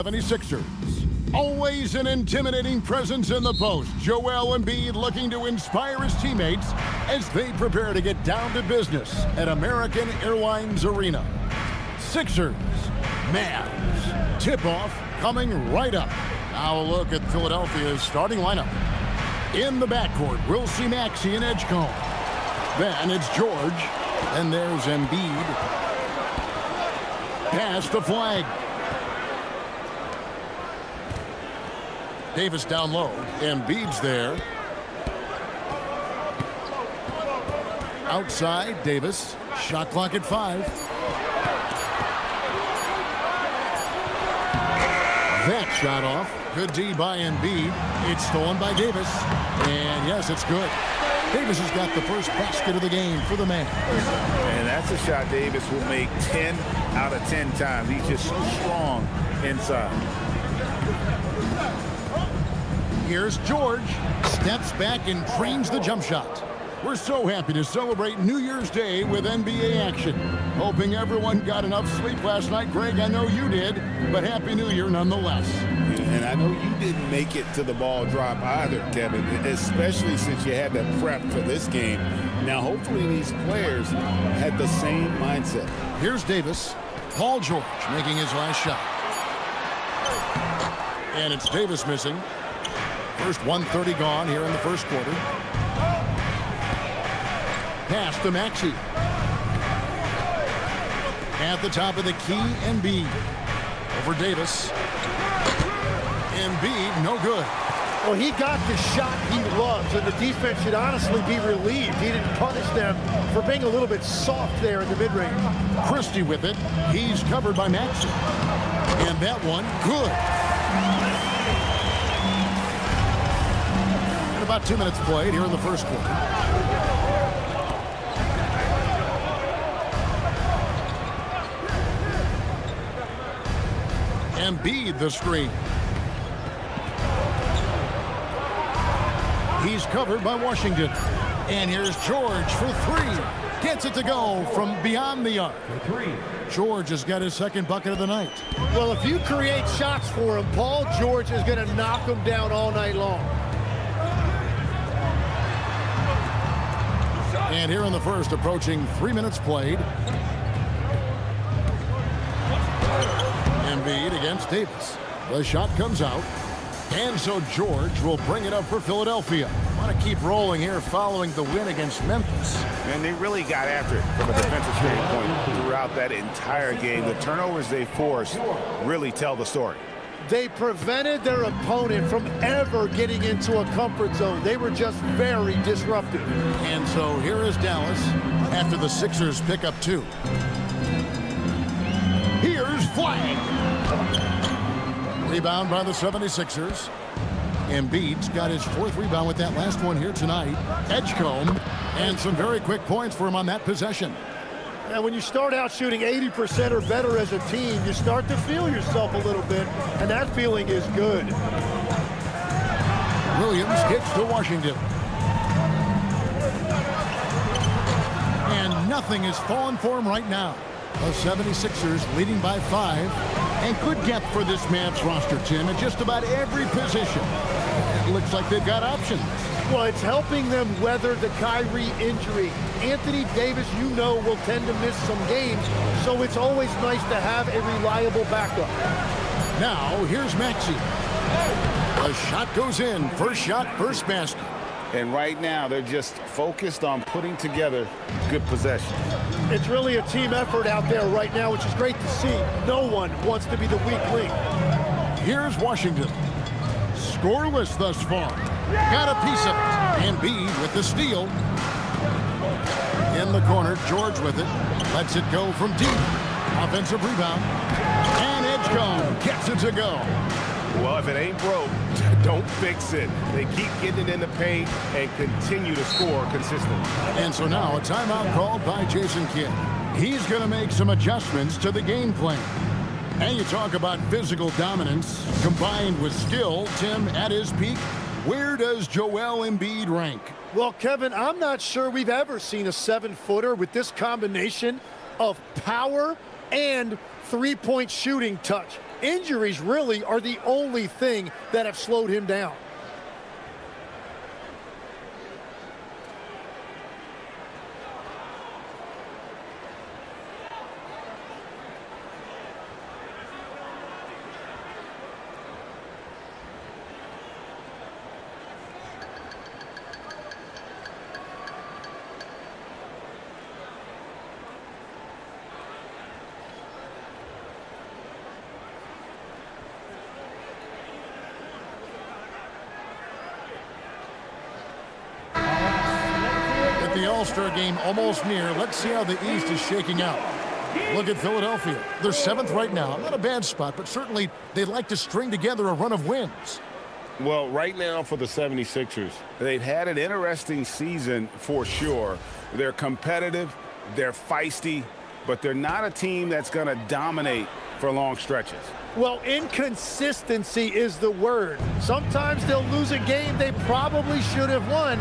76ers. Always an intimidating presence in the post. Joel Embiid looking to inspire his teammates as they prepare to get down to business at American Airlines Arena. Sixers, Mavs. Tip-off coming right up. Now a look at Philadelphia's starting lineup. In the backcourt, we'll see Maxey and Edgecombe. Then it's George. And there's Embiid. Pass the flag. Davis down low. Embiid's there. Outside, Davis. Shot clock at 5. That shot off. Good D by Embiid. It's stolen by Davis. And yes, it's good. Davis has got the first basket of the game for the man. And that's a shot Davis will make 10 out of 10 times. He's just so strong inside. Here's George. Steps back and trains the jump shot. We're so happy to celebrate New Year's Day with NBA action. Hoping everyone got enough sleep last night. Greg, I know you did, but Happy New Year nonetheless. And I know you didn't make it to the ball drop either, Kevin, especially since you had to prep for this game. Now, hopefully these players had the same mindset. Here's Davis. Paul George making his last shot. And it's Davis missing. First 1:30 gone here in the first quarter. Pass to Maxey. At the top of the key, Embiid. Over Davis. Embiid, no good. Well, he got the shot he loves, and the defense should honestly be relieved. He didn't punish them for being a little bit soft there in the mid-range. Christie with it. He's covered by Maxey. And that one, good. And about 2 minutes played here in the first quarter. Embiid the screen. He's covered by Washington. And here's George for 3. Gets it to go from beyond the arc. George has got his second bucket of the night. Well, if you create shots for him, Paul George is going to knock him down all night long. And here in the first, approaching 3 minutes played. Embiid against Davis. The shot comes out. And so George will bring it up for Philadelphia. Want to keep rolling here following the win against Memphis. And they really got after it from a defensive standpoint throughout that entire game. The turnovers they forced really tell the story. They prevented their opponent from ever getting into a comfort zone. They were just very disruptive. And so here is Dallas after the Sixers pick up 2. Here's Flag. Rebound by the 76ers. Embiid's got his 4th rebound with that last one here tonight. Edgecombe, and some very quick points for him on that possession. And when you start out shooting 80% or better as a team, you start to feel yourself a little bit, and that feeling is good. Williams kicks to Washington. And nothing is falling for him right now. The 76ers leading by 5. And good depth for this Mavs roster, Tim, at just about every position. It looks like they've got options. Well, it's helping them weather the Kyrie injury. Anthony Davis, you know, will tend to miss some games, so it's always nice to have a reliable backup. Now, here's Maxey. The shot goes in. First shot, first basket. And right now, they're just focused on putting together good possession. It's really a team effort out there right now, which is great to see. No one wants to be the weak link. Here's Washington. Scoreless thus far. Got a piece of it. Embiid with the steal. In the corner, George with it. Lets it go from deep. Offensive rebound. And Edgecombe gets it to go. Well, if it ain't broke, don't fix it. They keep getting it in the paint and continue to score consistently. And so now a timeout called by Jason Kidd. He's going to make some adjustments to the game plan. And you talk about physical dominance combined with skill. Tim, at his peak, where does Joel Embiid rank? Well, Kevin, I'm not sure we've ever seen a 7-footer with this combination of power and three-point shooting touch. Injuries really are the only thing that have slowed him down. The All-Star game almost near. Let's see how the East is shaking out. Look at Philadelphia. They're 7th right now. Not a bad spot, but certainly they'd like to string together a run of wins. Well, right now for the 76ers, they've had an interesting season for sure. They're competitive, they're feisty, but they're not a team that's going to dominate for long stretches. Well, inconsistency is the word. Sometimes they'll lose a game they probably should have won,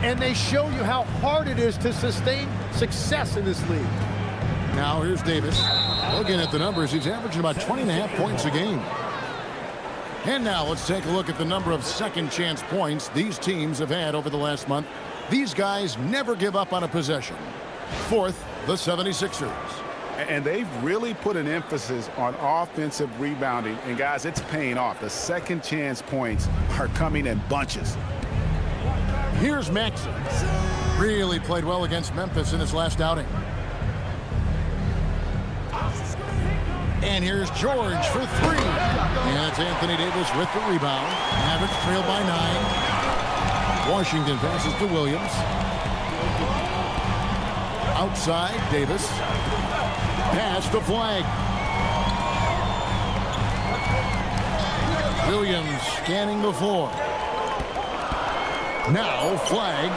and they show you how hard it is to sustain success in this league. Now here's Davis. Looking at the numbers, he's averaging about 20.5 points a game. And now let's take a look at the number of second chance points these teams have had over the last month. These guys never give up on a possession. 4th, the 76ers. And they've really put an emphasis on offensive rebounding. And, guys, it's paying off. The second chance points are coming in bunches. Here's Maxey. Really played well against Memphis in his last outing. And here's George for 3. And it's Anthony Davis with the rebound. Mavericks trail by 9. Washington passes to Williams. Outside, Davis. Pass to Flag. Williams scanning the floor. Now Flag.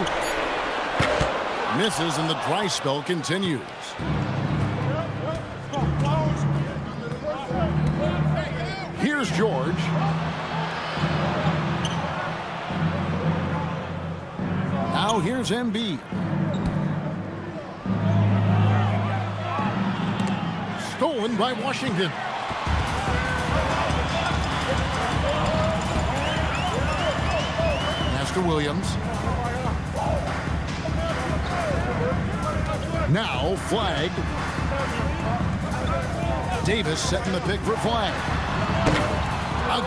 Misses and the dry spell continues. Here's George. Now here's Embiid. Stolen by Washington. Pass to Williams. Now Flag. Davis setting the pick for Flag.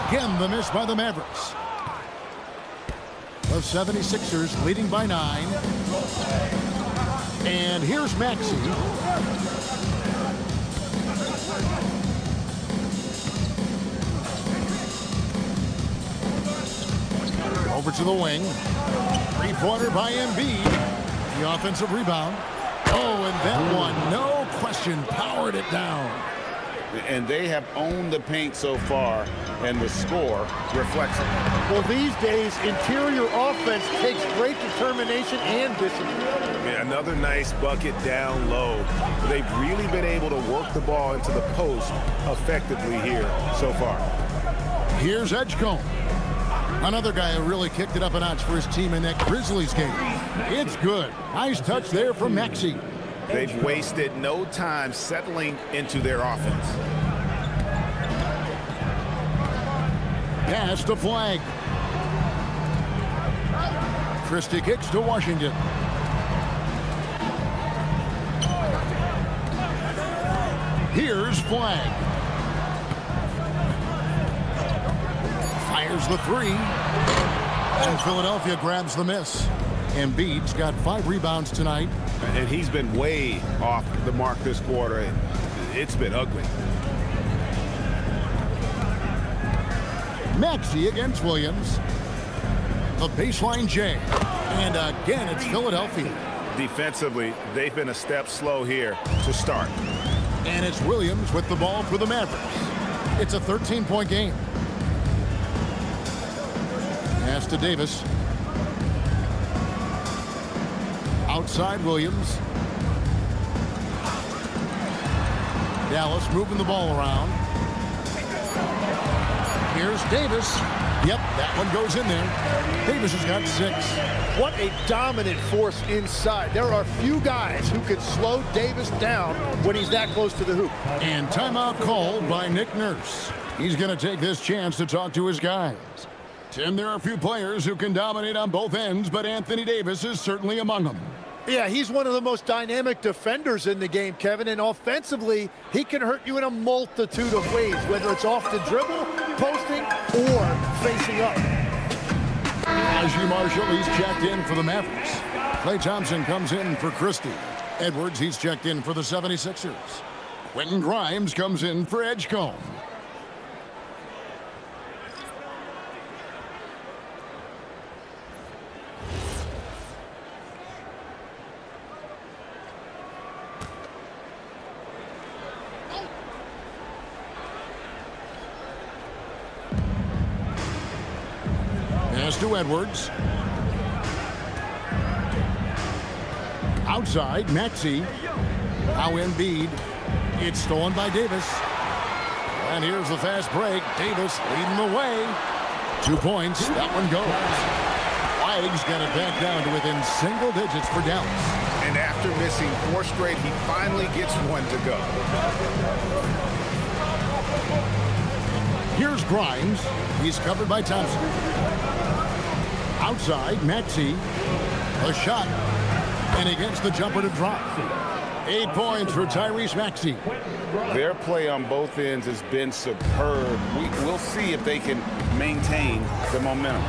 Again the miss by the Mavericks. The 76ers leading by 9. And here's Maxey. Over to the wing. 3-pointer by Embiid. The offensive rebound. Oh, and that one, no question, powered it down. And they have owned the paint so far, and the score reflects it. Well, these days, interior offense takes great determination and discipline. Yeah, another nice bucket down low. They've really been able to work the ball into the post effectively here so far. Here's Edgecombe. Another guy who really kicked it up a notch for his team in that Grizzlies game. It's good. Nice touch there from Maxey. They've wasted no time settling into their offense. Pass to Flag. Christie kicks to Washington. Here's Flag. Fires the 3. And Philadelphia grabs the miss. Embiid's got 5 rebounds tonight. And he's been way off the mark this quarter. It's been ugly. Maxey against Williams. The baseline J. And again, it's Philadelphia. Defensively, they've been a step slow here to start. And it's Williams with the ball for the Mavericks. It's a 13-point game. Pass to Davis. Outside Williams. Dallas moving the ball around. Here's Davis. Yep, that one goes in there. Davis has got 6. What a dominant force inside. There are few guys who could slow Davis down when he's that close to the hoop. And timeout called by Nick Nurse. He's going to take this chance to talk to his guys. Tim, there are a few players who can dominate on both ends, but Anthony Davis is certainly among them. Yeah, he's one of the most dynamic defenders in the game, Kevin, and offensively, he can hurt you in a multitude of ways, whether it's off the dribble, posting, or facing up. Najee Marshall, he's checked in for the Mavericks. Klay Thompson comes in for Christie. Edwards, he's checked in for the 76ers. Quentin Grimes comes in for Edgecombe. Pass to Edwards. Outside, Maxey. Now Embiid. It's stolen by Davis. And here's the fast break. Davis leading the way. 2 points. That one goes. Flag's got it back down to within single digits for Dallas. And after missing 4 straight, he finally gets one to go. Here's Grimes. He's covered by Thompson. Outside, Maxey. A shot. And he gets the jumper to drop. 8 points for Tyrese Maxey. Their play on both ends has been superb. We'll see if they can maintain the momentum.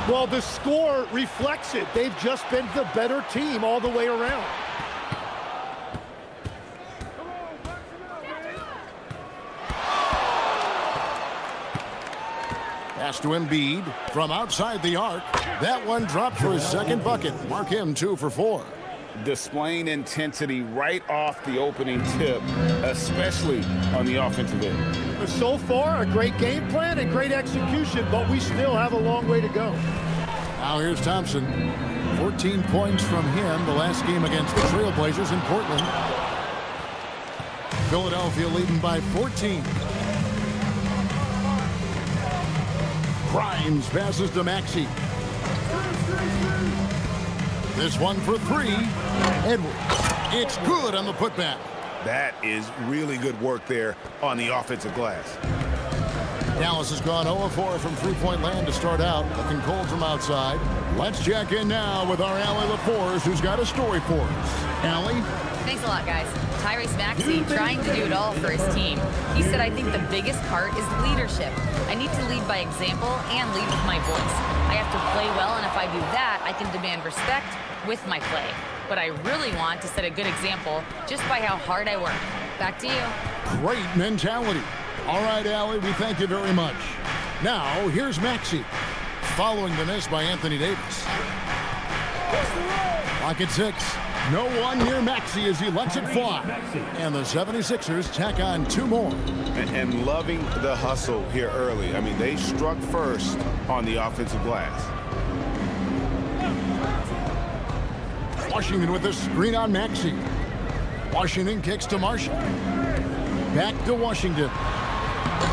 Well, the score reflects it. They've just been the better team all the way around. Pass to Embiid from outside the arc. That one dropped for his second bucket. Mark him 2 for 4. Displaying intensity right off the opening tip, especially on the offensive end. So far, a great game plan and great execution, but we still have a long way to go. Now here's Thompson. 14 points from him the last game against the Trailblazers in Portland. Philadelphia leading by 14. Grimes passes to Maxey. This one for 3. Edwards. It's good on the putback. That is really good work there on the offensive glass. Dallas has gone 0-4 from three-point land to start out. Looking cold from outside. Let's check in now with our Allie LaForce, who's got a story for us. Allie? Thanks a lot, guys. Tyrese Maxey trying to do it all for his team. He said, I think the biggest part is leadership. I need to lead by example and lead with my voice. I have to play well, and if I do that, I can demand respect with my play. But I really want to set a good example just by how hard I work. Back to you. Great mentality. All right, Allie, we thank you very much. Now, here's Maxey. Following the miss by Anthony Davis. Clock at 6. No one near Maxey as he lets it fly. And the 76ers tack on 2 more. And loving the hustle here early. I mean, they struck first on the offensive glass. Washington with a screen on Maxey. Washington kicks to Marshall. Back to Washington.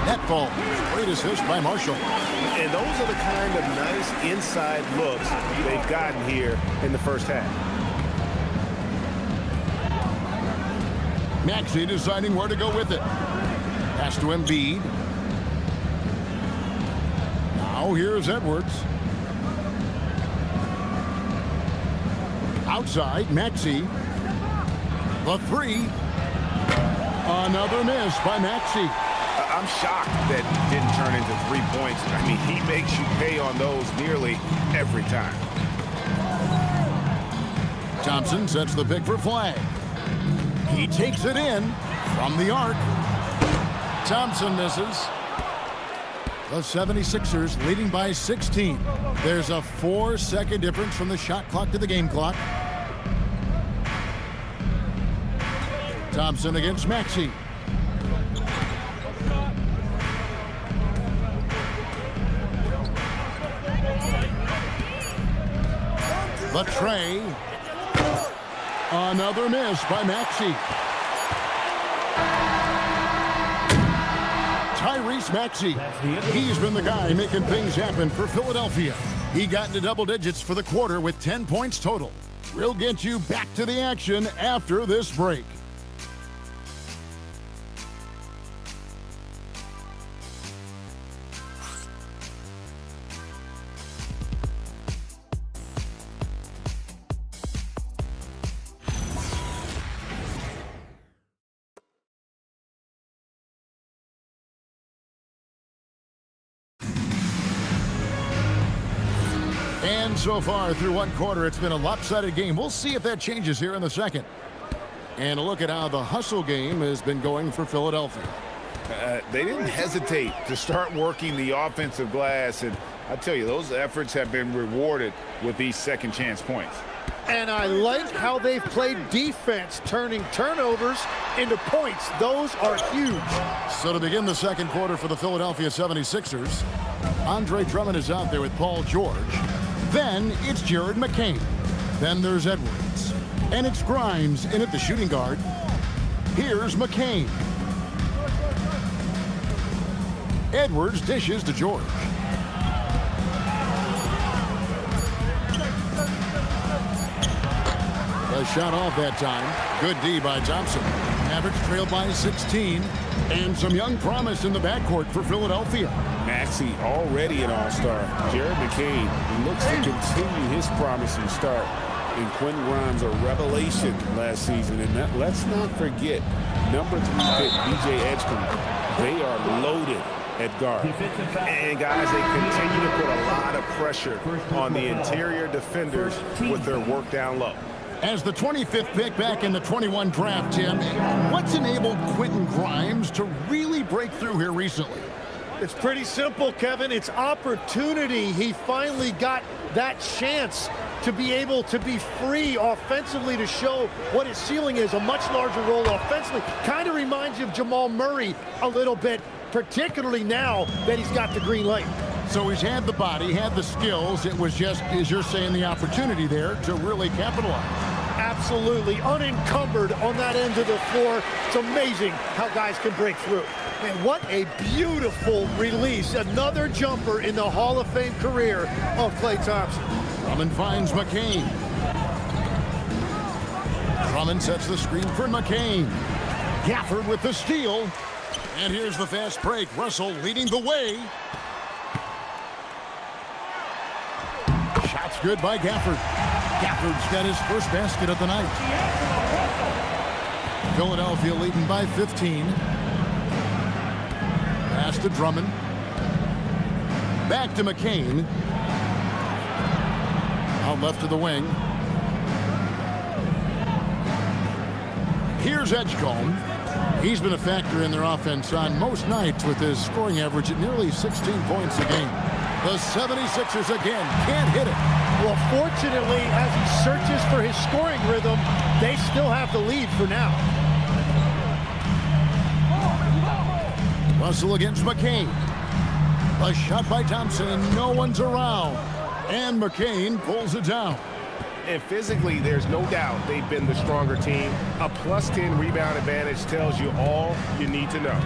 That ball. Great assist by Marshall. And those are the kind of nice inside looks they've gotten here in the first half. Maxey deciding where to go with it. Pass to Embiid. Now here's Edwards. Outside, Maxey. The 3. Another miss by Maxey. I'm shocked that didn't turn into 3 points. I mean, he makes you pay on those nearly every time. Thompson sets the pick for Flag. He takes it in from the arc. Thompson misses. The 76ers leading by 16. There's a 4-second difference from the shot clock to the game clock. Thompson against Maxey. The tray. Another miss by Maxey. Tyrese Maxey. He's been the guy making things happen for Philadelphia. He got into double digits for the quarter with 10 points total. We'll get you back to the action after this break. And so far through one quarter, it's been a lopsided game. We'll see if that changes here in the second. And a look at how the hustle game has been going for Philadelphia. They didn't hesitate to start working the offensive glass, and I tell you, those efforts have been rewarded with these second chance points. And I like how they've played defense, turning turnovers into points. Those are huge. So to begin the second quarter for the Philadelphia 76ers, Andre Drummond is out there with Paul George. Then it's Jared McCain. Then there's Edwards. And it's Grimes in at the shooting guard. Here's McCain. Edwards dishes to George. A shot off that time. Good D by Thompson. Mavericks trail by 16. And some young promise in the backcourt for Philadelphia. Maxey already an all-star. Jared McCain looks to continue his promising start. And Quentin Grimes, a revelation last season. And let's not forget, number 3 pick, DJ Edgecombe. They are loaded at guard. And guys, they continue to put a lot of pressure on the interior defenders with their work down low. As the 25th pick back in the 21 draft, Tim, what's enabled Quentin Grimes to really break through here recently? It's pretty simple, Kevin. It's opportunity. He finally got that chance to be able to be free offensively, to show what his ceiling is, a much larger role offensively. Kind of reminds you of Jamal Murray a little bit, particularly now that he's got the green light. So he's had the body, had the skills. It was just, as you're saying, the opportunity there to really capitalize. Absolutely unencumbered on that end of the floor. It's amazing how guys can break through. And what a beautiful release. Another jumper in the Hall of Fame career of Klay Thompson. Drummond finds McCain. Drummond sets the screen for McCain. Gafford with the steal. And here's the fast break. Russell leading the way. Shots good by Gafford. Gafford's got his first basket of the night. Philadelphia leading by 15. Pass to Drummond. Back to McCain. Out left to the wing. Here's Edgecombe. He's been a factor in their offense on most nights with his scoring average at nearly 16 points a game. The 76ers again can't hit it. Well, fortunately, as he searches for his scoring rhythm, they still have the lead for now. Russell against McCain. A shot by Thompson, and no one's around. And McCain pulls it down. And physically, there's no doubt they've been the stronger team. A +10 rebound advantage tells you all you need to know.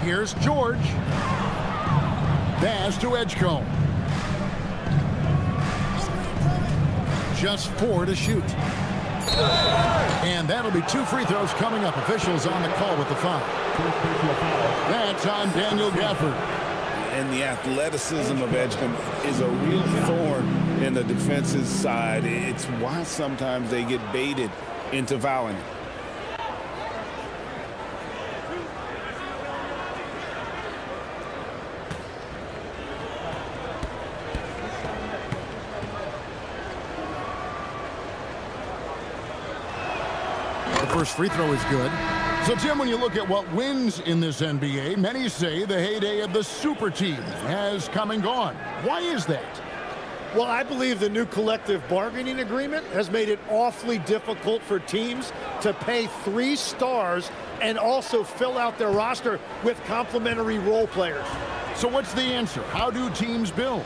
Here's George. Pass to Edgecombe. Just 4 to shoot. And that'll be 2 free throws coming up. Officials on the call with the foul. That's on Daniel Gafford. And the athleticism of Edgecombe is a real thorn in the defense's side. It's why sometimes they get baited into fouling. The first free throw is good. So, Tim, when you look at what wins in this NBA, many say the heyday of the super team has come and gone. Why is that? Well, I believe the new collective bargaining agreement has made it awfully difficult for teams to pay 3 stars and also fill out their roster with complementary role players. So what's the answer? How do teams build?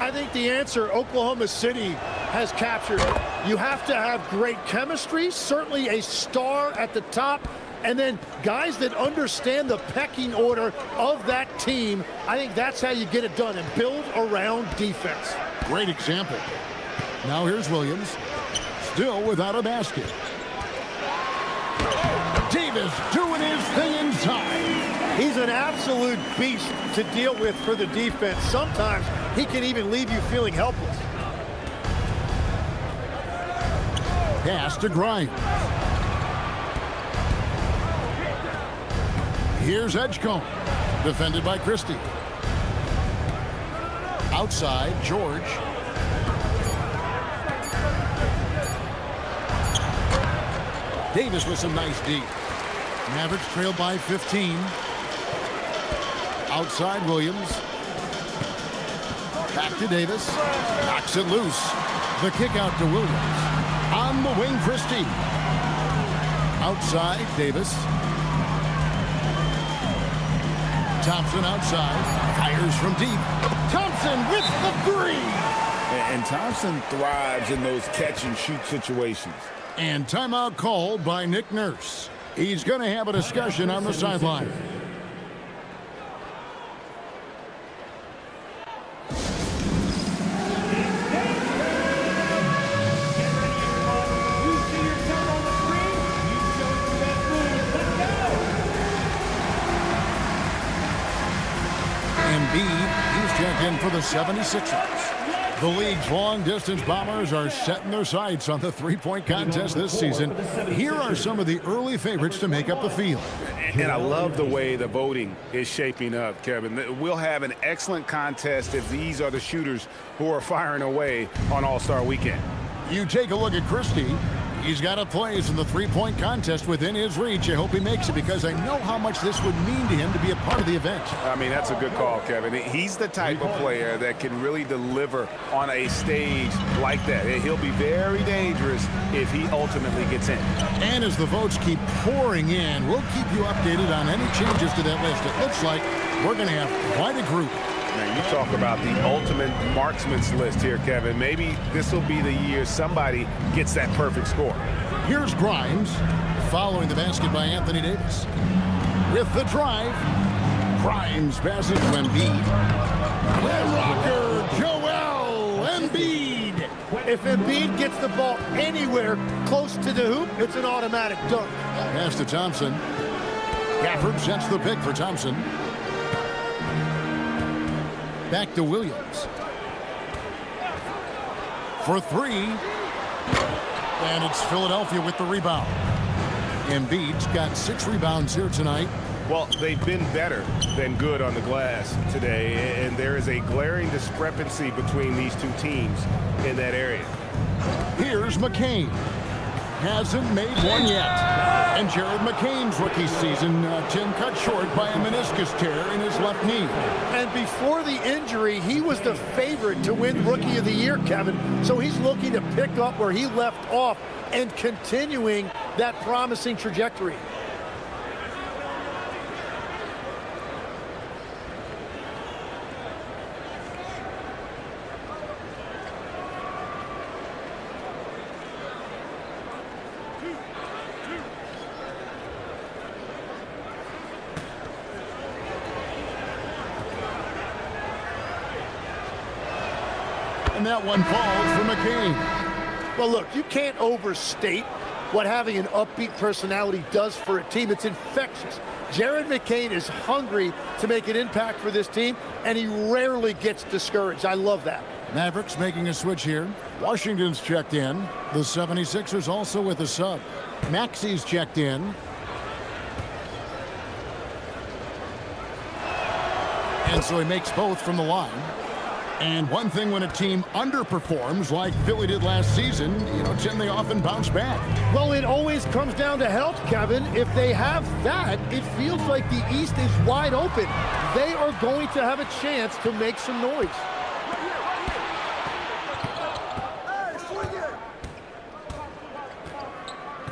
I think the answer Oklahoma City has captured. You have to have great chemistry, certainly a star at the top, and then guys that understand the pecking order of that team. I think that's how you get it done and build around defense. Great example. Now here's Williams, still without a basket. Davis doing his thing inside. He's an absolute beast to deal with for the defense. Sometimes he can even leave you feeling helpless. Pass to Grimes. Here's Edgecombe, defended by Christie. Outside, George. Davis with some nice deep. Mavericks trail by 15. Outside, Williams. Back to Davis. Knocks it loose. The kick out to Williams. On the wing, Christie. Outside, Davis. Thompson outside. Fires from deep. Thompson with the three. And Thompson thrives in those catch-and-shoot situations. And timeout called by Nick Nurse. He's going to have a discussion on the sideline. He's checked in for the 76ers. The league's long-distance bombers are setting their sights on the three-point contest this season. Here are some of the early favorites to make up the field. And I love the way the voting is shaping up, Kevin. We'll have an excellent contest if these are the shooters who are firing away on All-Star Weekend. You take a look at Christie. He's got a place in the three-point contest within his reach. I hope he makes it because I know how much this would mean to him to be a part of the event. I mean, that's a good call, Kevin. He's the type of player that can really deliver on a stage like that. He'll be very dangerous if he ultimately gets in. And as the votes keep pouring in, we'll keep you updated on any changes to that list. It looks like we're going to have quite a group. Now, you talk about the ultimate marksman's list here, Kevin. Maybe this will be the year somebody gets that perfect score. Here's Grimes, following the basket by Anthony Davis. With the drive, Grimes passes to Embiid. Red Rocker, Joel Embiid. If Embiid gets the ball anywhere close to the hoop, it's an automatic dunk. Pass to Thompson. Gafford sets the pick for Thompson. Back to Williams. For three. And it's Philadelphia with the rebound. Embiid's got 6 rebounds here tonight. Well, they've been better than good on the glass today, and there is a glaring discrepancy between these two teams in that area. Here's McCain. Hasn't made one yet. And Jared McCain's rookie season, Tim, cut short by a meniscus tear in his left knee. And before the injury, he was the favorite to win Rookie of the Year, Kevin. So he's looking to pick up where he left off and continuing that promising trajectory. And that one falls for McCain. Well, look, you can't overstate what having an upbeat personality does for a team. It's infectious. Jared McCain is hungry to make an impact for this team, and he rarely gets discouraged. I love that. Mavericks making a switch here. Washington's checked in. The 76ers also with a sub. Maxi's checked in. And so he makes both from the line. And one thing when a team underperforms like Philly did last season, Tim, they often bounce back. Well, it always comes down to health, Kevin. If they have that, it feels like the East is wide open. They are going to have a chance to make some noise.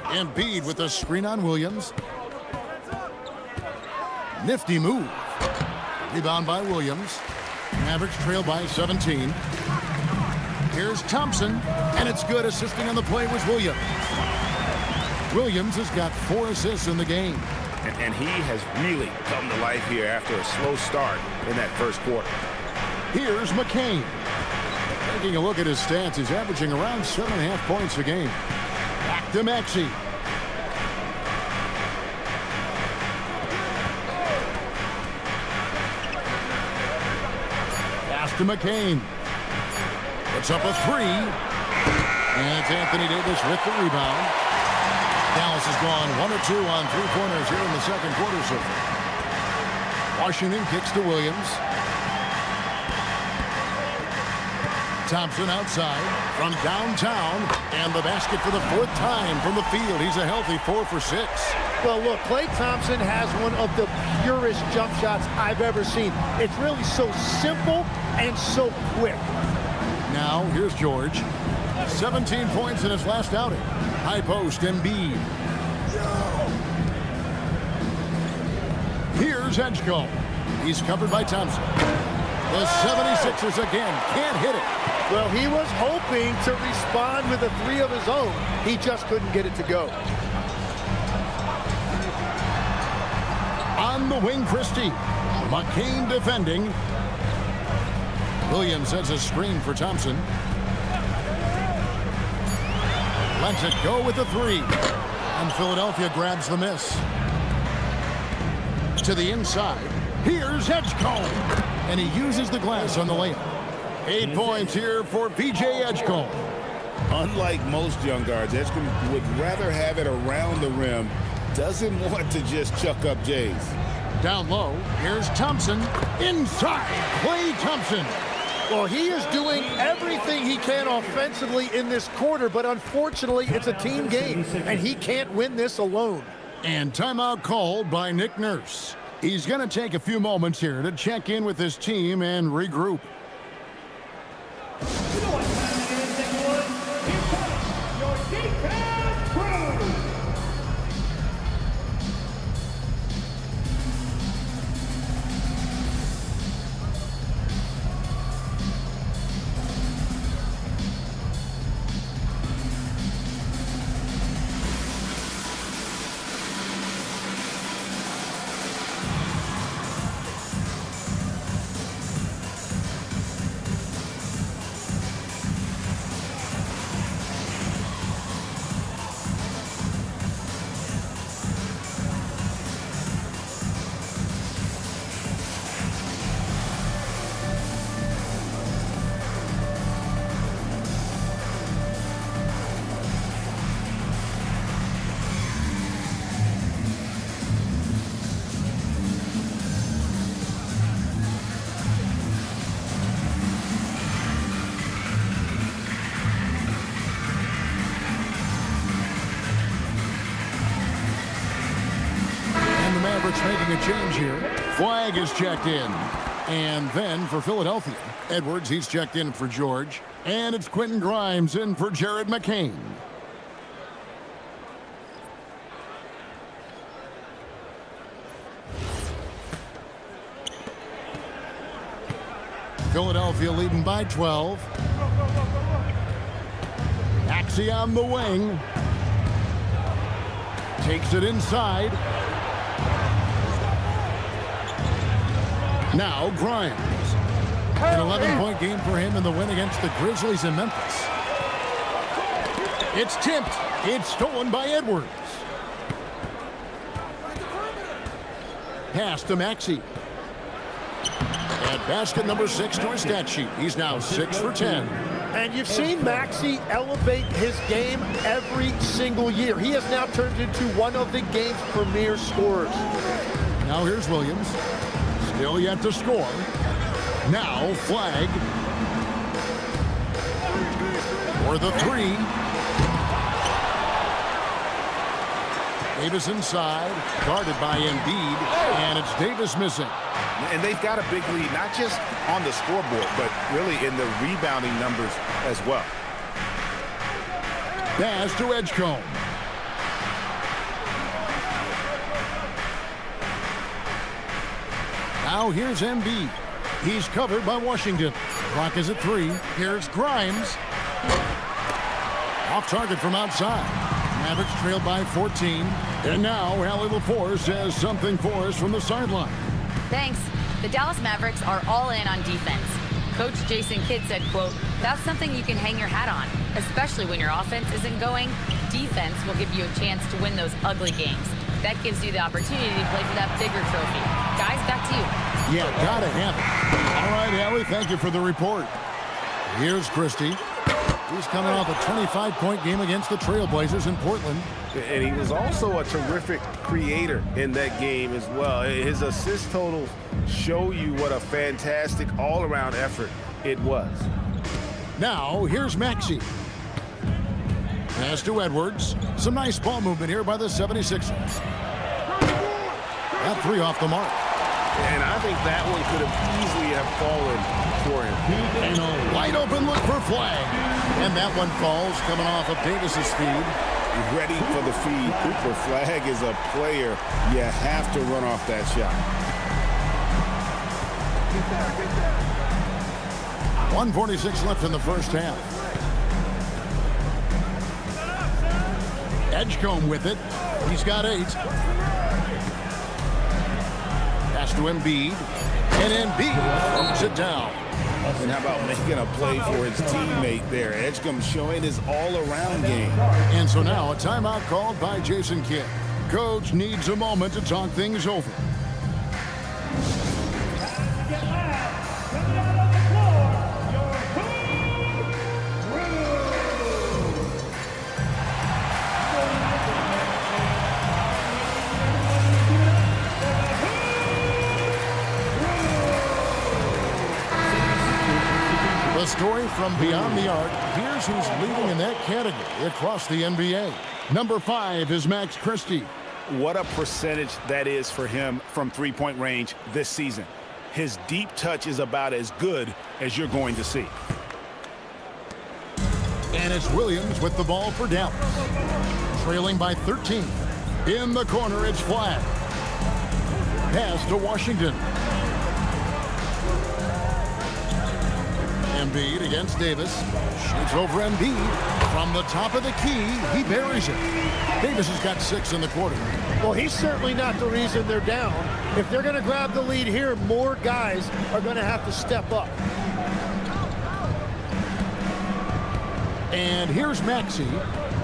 Embiid with a screen on Williams. Nifty move. Rebound by Williams. Mavericks trail by 17. Here's Thompson, and it's good. Assisting on the play was Williams. Williams has got 4 assists in the game. And he has really come to life here after a slow start in that first quarter. Here's McCain. Taking a look at his stats, he's averaging around 7.5 points a game. Back to Maxey. To McCain. Puts up a 3. And it's Anthony Davis with the rebound. Dallas has gone 1 or 2 on 3-pointers here in the second quarter so far. Washington kicks to Williams. Thompson outside from downtown, and the basket for the 4th time from the field. He's a healthy 4 for 6. Well, look, Klay Thompson has one of the purest jump shots I've ever seen. It's really so simple and so quick. Now, here's George. 17 points in his last outing. High post, Embiid. Here's Edgecombe. He's covered by Thompson. The 76ers again can't hit it. Well, he was hoping to respond with a 3 of his own. He just couldn't get it to go. On the wing, Christie. McCain defending. Williams has a screen for Thompson. Lets it go with the 3. And Philadelphia grabs the miss. To the inside. Here's Edgecombe. And he uses the glass on the layup. 8 points here for P.J. Edgecombe. Unlike most young guards, Edgecombe would rather have it around the rim. Doesn't want to just chuck up Jays. Down low, here's Thompson. Inside, Klay Thompson. Well, he is doing everything he can offensively in this quarter, but unfortunately, it's a team game, and he can't win this alone. And timeout called by Nick Nurse. He's going to take a few moments here to check in with his team and regroup. Mavericks making a change here. Flag is checked in. And then for Philadelphia, Edwards, he's checked in for George. And it's Quentin Grimes in for Jared McCain. Philadelphia leading by 12. Maxey on the wing. Takes it inside. Now Grimes. An 11-point game for him in the win against the Grizzlies in Memphis. It's tipped. It's stolen by Edwards. Pass to Maxey. And basket number 6 to his stat sheet. He's now 6 for 10. And you've seen Maxey elevate his game every single year. He has now turned into one of the game's premier scorers. Now here's Williams. Still yet to score. Now flag. For the 3. Davis inside. Guarded by Embiid. And it's Davis missing. And they've got a big lead, not just on the scoreboard, but really in the rebounding numbers as well. Pass to Edgecombe. Now here's Embiid. He's covered by Washington. Clock is at 3. Here's Grimes. Off target from outside. Mavericks trailed by 14. And now Allie LaForce says something for us from the sideline. Thanks. The Dallas Mavericks are all in on defense. Coach Jason Kidd said, quote, "That's something you can hang your hat on, especially when your offense isn't going. Defense will give you a chance to win those ugly games. That gives you the opportunity to play for that bigger trophy." Guys, back to you. Yeah, gotta have it. All right, Allie, thank you for the report. Here's Christie. He's coming off a 25-point game against the Trailblazers in Portland. And he was also a terrific creator in that game as well. His assist totals show you what a fantastic all-around effort it was. Now, here's Maxey. Pass to Edwards. Some nice ball movement here by the 76ers. That three off the mark. And I think that one could have easily have fallen for him. And a wide open look for Flag. And that one falls coming off of Davis's feed. Ready for the feed. Cooper Flag is a player. You have to run off that shot. 1:46 left in the first half. Edgecombe with it. He's got 8. Pass to Embiid. And Embiid throws it down. And how about making a play for his teammate there? Edgecombe showing his all-around game. And so now a timeout called by Jason Kidd. Coach needs a moment to talk things over. The story from beyond the arc. Here's who's leading in that category across the NBA. Number 5 is Max Christie. What a percentage that is for him from three-point range this season. His deep touch is about as good as you're going to see. And it's Williams with the ball for Dallas. Trailing by 13. In the corner, it's Flag. Pass to Washington. Embiid against Davis. Shoots over Embiid. From the top of the key, he buries it. Davis has got 6 in the quarter. Well, he's certainly not the reason they're down. If they're going to grab the lead here, more guys are going to have to step up. And here's Maxey.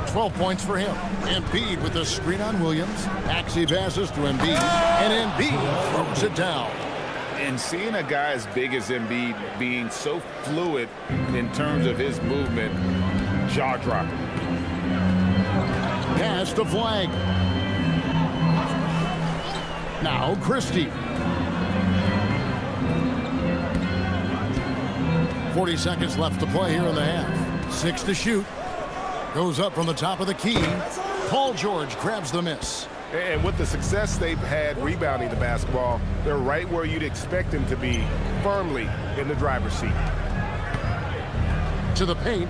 12 points for him. Embiid with the screen on Williams. Maxey passes to Embiid. And Embiid throws it down. And seeing a guy as big as Embiid being so fluid in terms of his movement, jaw-dropping. Pass to Flag. Now Christie. 40 seconds left to play here in the half. 6 to shoot. Goes up from the top of the key. Paul George grabs the miss. And with the success they've had rebounding the basketball, they're right where you'd expect them to be, firmly in the driver's seat. To the paint.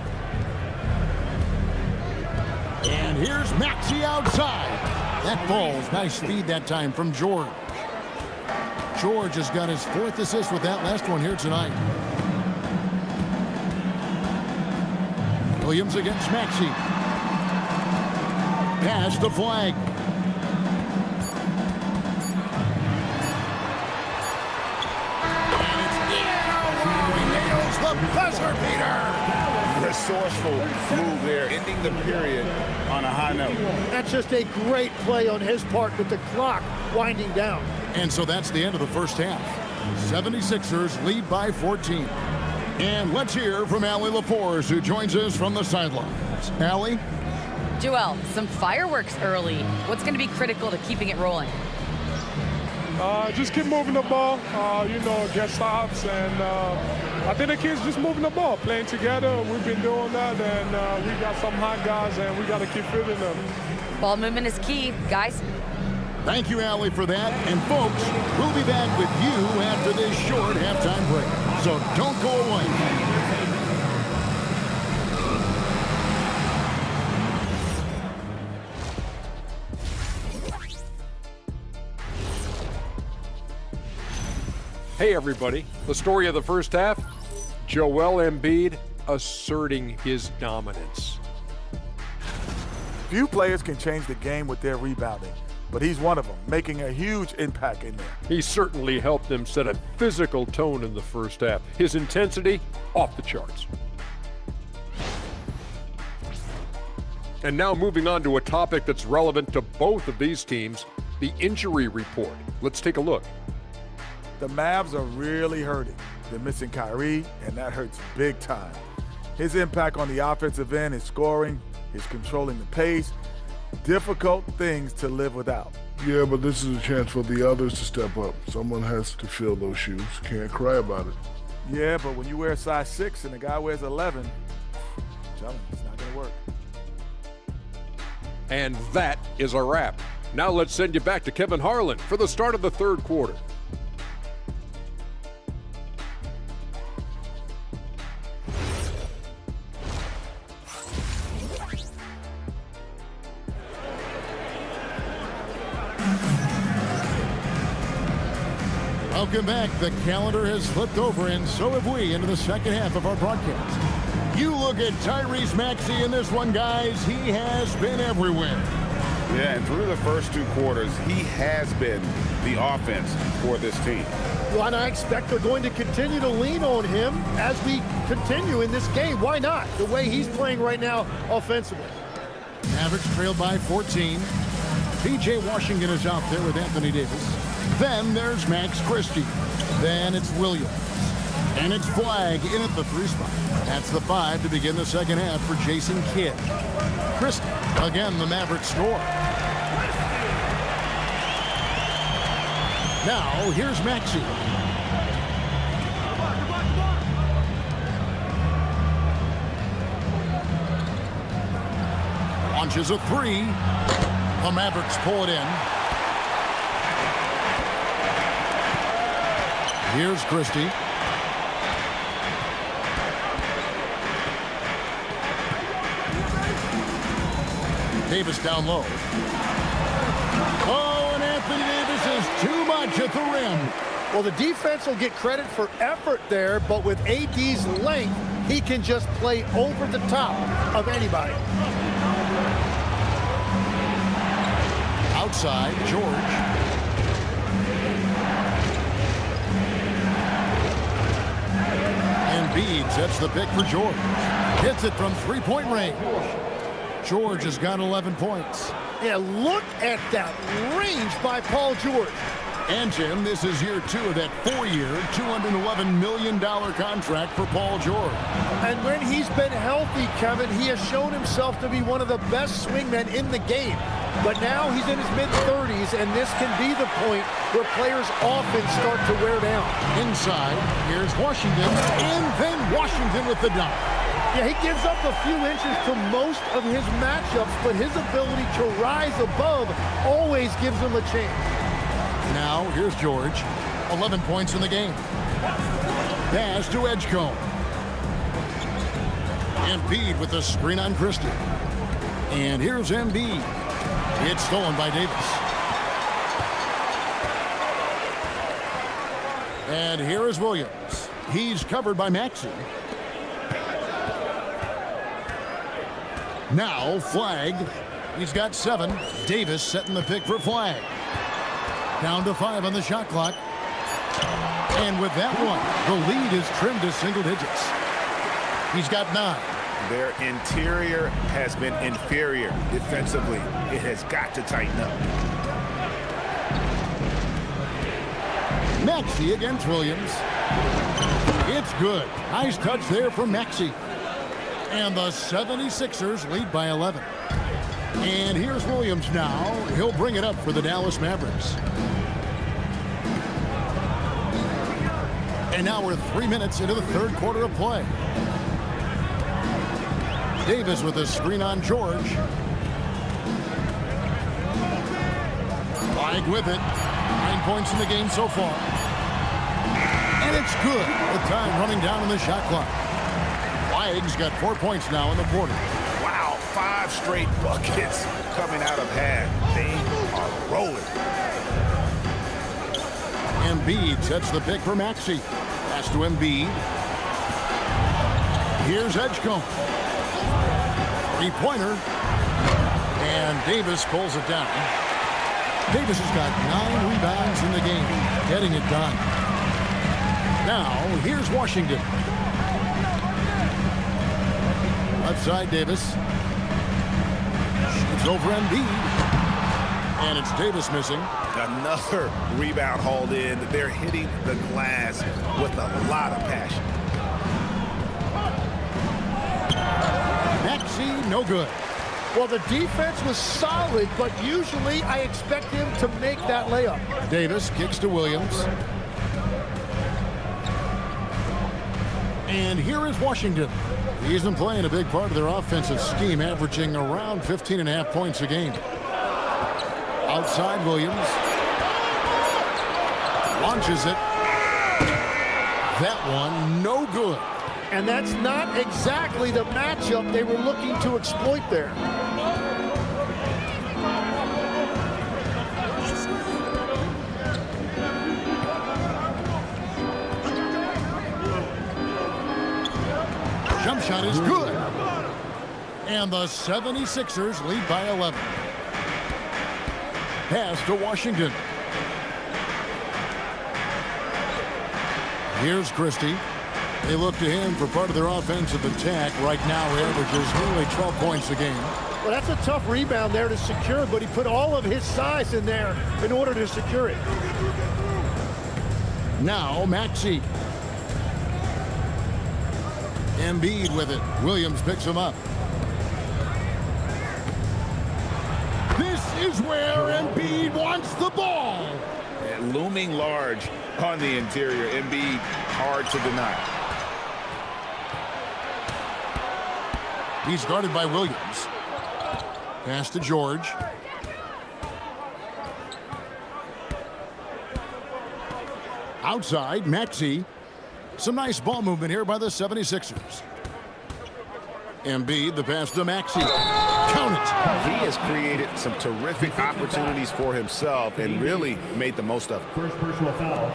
And here's Maxey outside. That falls. Nice feed that time from George. George has got his 4th assist with that last one here tonight. Williams against Maxey. Pass to Flag. The buzzer beater. Resourceful move there, ending the period on a high note. That's just a great play on his part with the clock winding down. And so that's the end of the first half. 76ers lead by 14. And let's hear from Allie LaForce, who joins us from the sidelines. Allie? Joel, some fireworks early. What's going to be critical to keeping it rolling? Just keep moving the ball, get stops, and I think the kids just moving the ball, playing together. We've been doing that, and we got some hot guys, and we got to keep fielding them. Ball movement is key, guys. Thank you, Allie, for that. And folks, we'll be back with you after this short halftime break. So don't go away. Hey everybody, the story of the first half, Joel Embiid asserting his dominance. Few players can change the game with their rebounding, but he's one of them, making a huge impact in there. He certainly helped them set a physical tone in the first half. His intensity, off the charts. And now moving on to a topic that's relevant to both of these teams, the injury report. Let's take a look. The Mavs are really hurting. They're missing Kyrie, and that hurts big time. His impact on the offensive end is scoring, is controlling the pace, difficult things to live without. Yeah, but this is a chance for the others to step up. Someone has to fill those shoes. Can't cry about it. Yeah, but when you wear a size 6 and the guy wears 11, tell him it's not going to work. And that is a wrap. Now let's send you back to Kevin Harlan for the start of the third quarter. Welcome back. The calendar has flipped over, and so have we, into the second half of our broadcast. You look at Tyrese Maxey in this one, guys. He has been everywhere. Yeah, and through the first 2 quarters, he has been the offense for this team. Well, and I expect they're going to continue to lean on him as we continue in this game. Why not? The way he's playing right now offensively. Mavericks trailed by 14. P.J. Washington is out there with Anthony Davis. Then there's Max Christie. Then it's Williams. And it's Flagg in at the 3 spot. That's the 5 to begin the second half for Jason Kidd. Christie, again, the Mavericks score. Now, here's Maxey. Launches a 3. The Mavericks pull it in. Here's Christie. Davis down low. Oh, and Anthony Davis is too much at the rim. Well, the defense will get credit for effort there, but with AD's length, he can just play over the top of anybody. Outside, George. Embiid sets the pick for George. Hits it from three-point range. George has got 11 points. Yeah, look at that range by Paul George. And Jim, this is year 2 of that 4-year, $211 million contract for Paul George. And when he's been healthy, Kevin, he has shown himself to be one of the best swingmen in the game. But now he's in his mid-30s, and this can be the point where players often start to wear down. Inside, here's Washington, and then Washington with the dunk. Yeah, he gives up a few inches to most of his matchups, but his ability to rise above always gives him a chance. Now, here's George. 11 points in the game. Pass to Edgecombe. Embiid with the screen on Christie. And here's Embiid. It's stolen by Davis. And here is Williams. He's covered by Maxey. Now, Flagg. He's got 7. Davis setting the pick for Flagg. Down to 5 on the shot clock. And with that one, the lead is trimmed to single digits. He's got 9. Their interior has been inferior defensively. It has got to tighten up. Maxey against Williams. It's good. Nice touch there from Maxey. And the 76ers lead by 11. And here's Williams now. He'll bring it up for the Dallas Mavericks. And now we're 3 minutes into the third quarter of play. Davis with a screen on George. Flagg with it. 9 points in the game so far. And it's good. The time running down on the shot clock. Flagg's got 4 points now in the quarter. Wow, 5 straight buckets coming out of half. They are rolling. Embiid sets the pick for Maxey. Pass to Embiid. Here's Edgecombe. 3-pointer. And Davis pulls it down. Davis has got 9 rebounds in the game, getting it done. Now, here's Washington. Left side, Davis. It's over Embiid. And it's Davis missing. Another rebound hauled in. They're hitting the glass with a lot of passion. Maxey, no good. Well, the defense was solid, but usually I expect him to make that layup. Davis kicks to Williams. And here is Washington. He's been playing a big part of their offensive scheme, averaging around 15.5 points a game. Outside Williams. Launches it. That one, no good. And that's not exactly the matchup they were looking to exploit there. Jump shot is good. And the 76ers lead by 11. Pass to Washington. Here's Christie. They look to him for part of their offensive attack. Right now, he averages nearly 12 points a game. Well, that's a tough rebound there to secure, but he put all of his size in there in order to secure it. Now, Maxey. Embiid with it. Williams picks him up. This is where Embiid wants the ball. And looming large on the interior. Embiid, hard to deny. He's guarded by Williams. Pass to George. Outside, Maxey. Some nice ball movement here by the 76ers. Embiid, the pass to Maxey. Count it. He has created some terrific opportunities for himself and really made the most of it. First personal foul.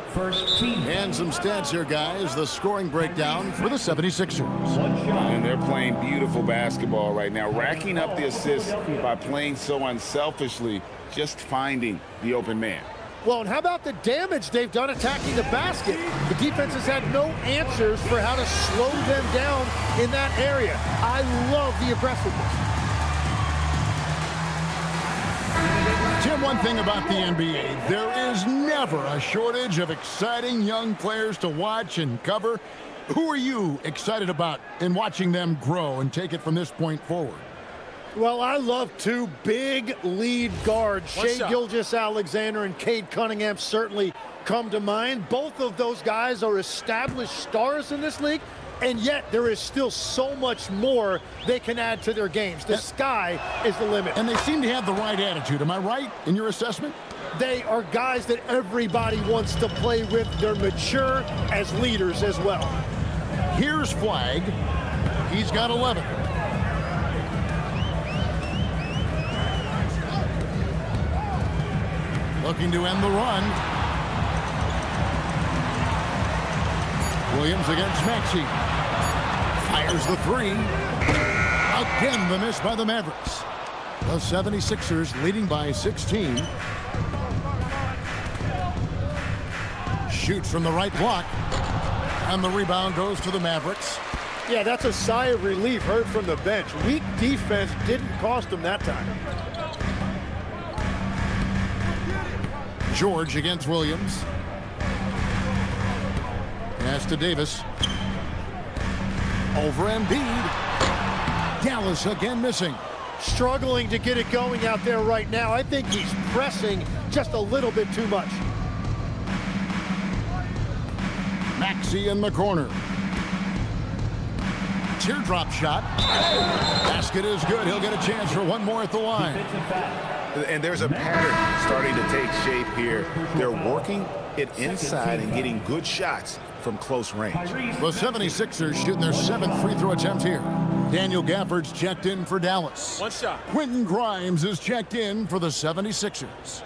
First team. And some stats here, guys. The scoring breakdown for the 76ers. And they're playing beautiful basketball right now, racking up the assists by playing so unselfishly, just finding the open man. Well, and how about the damage they've done attacking the basket? The defense has had no answers for how to slow them down in that area. I love the aggressiveness. Tim, one thing about the NBA, there is never a shortage of exciting young players to watch and cover. Who are you excited about in watching them grow and take it from this point forward? Well, I love two big lead guards. Shai Gilgeous-Alexander and Cade Cunningham certainly come to mind. Both of those guys are established stars in this league, and yet there is still so much more they can add to their games. The sky is the limit. And they seem to have the right attitude. Am I right in your assessment? They are guys that everybody wants to play with. They're mature as leaders as well. Here's Flag. He's got 11. Looking to end the run. Williams against Maxey. Fires the three. Again, the miss by the Mavericks. The 76ers leading by 16. Shoots from the right block. And the rebound goes to the Mavericks. Yeah, that's a sigh of relief heard from the bench. Weak defense didn't cost them that time. George against Williams. Pass to Davis. Over Embiid. Dallas again missing. Struggling to get it going out there right now. I think he's pressing just a little bit too much. Maxey in the corner. Teardrop shot. Basket is good. He'll get a chance for one more at the line. And there's a pattern starting to take shape here. They're working it inside and getting good shots from close range. The 76ers shooting their 7th free throw attempt here. Daniel Gafford's checked in for Dallas. One shot. Quentin Grimes is checked in for the 76ers.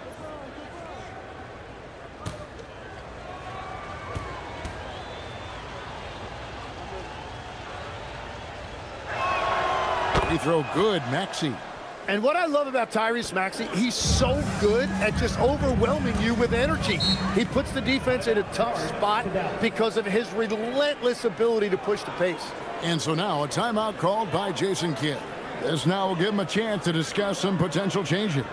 Free throw good, Maxey. And what I love about Tyrese Maxey, he's so good at just overwhelming you with energy. He puts the defense in a tough spot because of his relentless ability to push the pace. And so now a timeout called by Jason Kidd. This now will give him a chance to discuss some potential changes.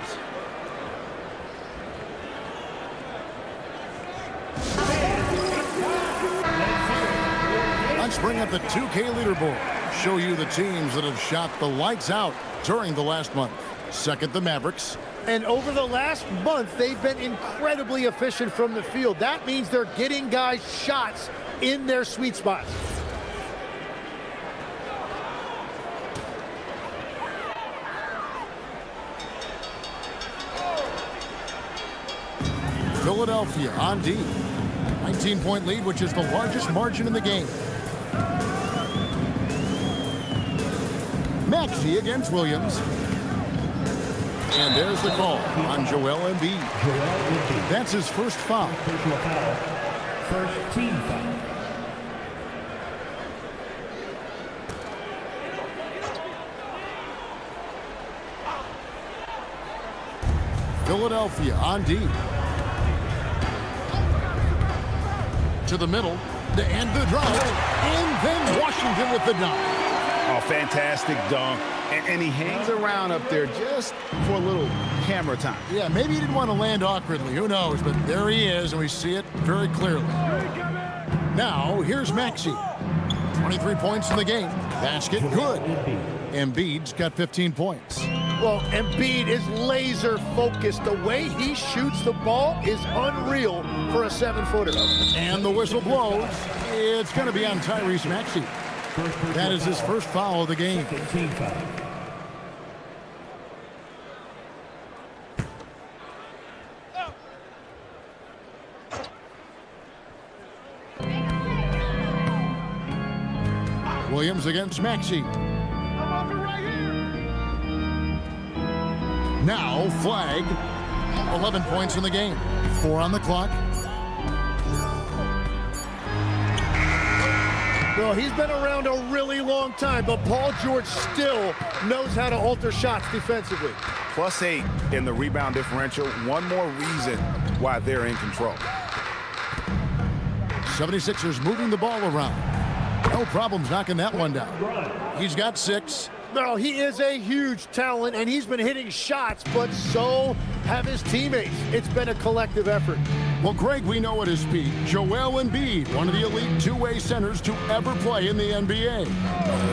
Let's bring up the 2K leaderboard. Show you the teams that have shot the lights out during the last month. Second, the Mavericks. And over the last month, they've been incredibly efficient from the field. That means they're getting guys shots in their sweet spots. Philadelphia on D. 19-point lead, which is the largest margin in the game. Maxey against Williams. And there's the call on Joel Embiid. That's his first foul. Personal foul. First team foul. Philadelphia on D. To the middle, to end the drive, and then Washington with the dunk. Oh, fantastic dunk. And he hangs around up there just for a little camera time. Yeah, maybe he didn't want to land awkwardly. Who knows? But there he is, and we see it very clearly. Now, here's Maxey. 23 points in the game. Basket good. Embiid's got 15 points. Well, Embiid is laser focused. The way he shoots the ball is unreal for a 7-footer. And the whistle blows. It's going to be on Tyrese Maxey. That is his first foul of the game. Second team foul. Williams against Maxey. Now flag. 11 points in the game. 4 on the clock. Well, he's been around a really long time, but Paul George still knows how to alter shots defensively. +8 in the rebound differential. One more reason why they're in control. 76ers moving the ball around. No problems knocking that one down. He's got 6. No, he is a huge talent, and he's been hitting shots, but so have his teammates. It's been a collective effort. Well, Greg, we know at his peak, Joel Embiid, one of the elite two-way centers to ever play in the NBA.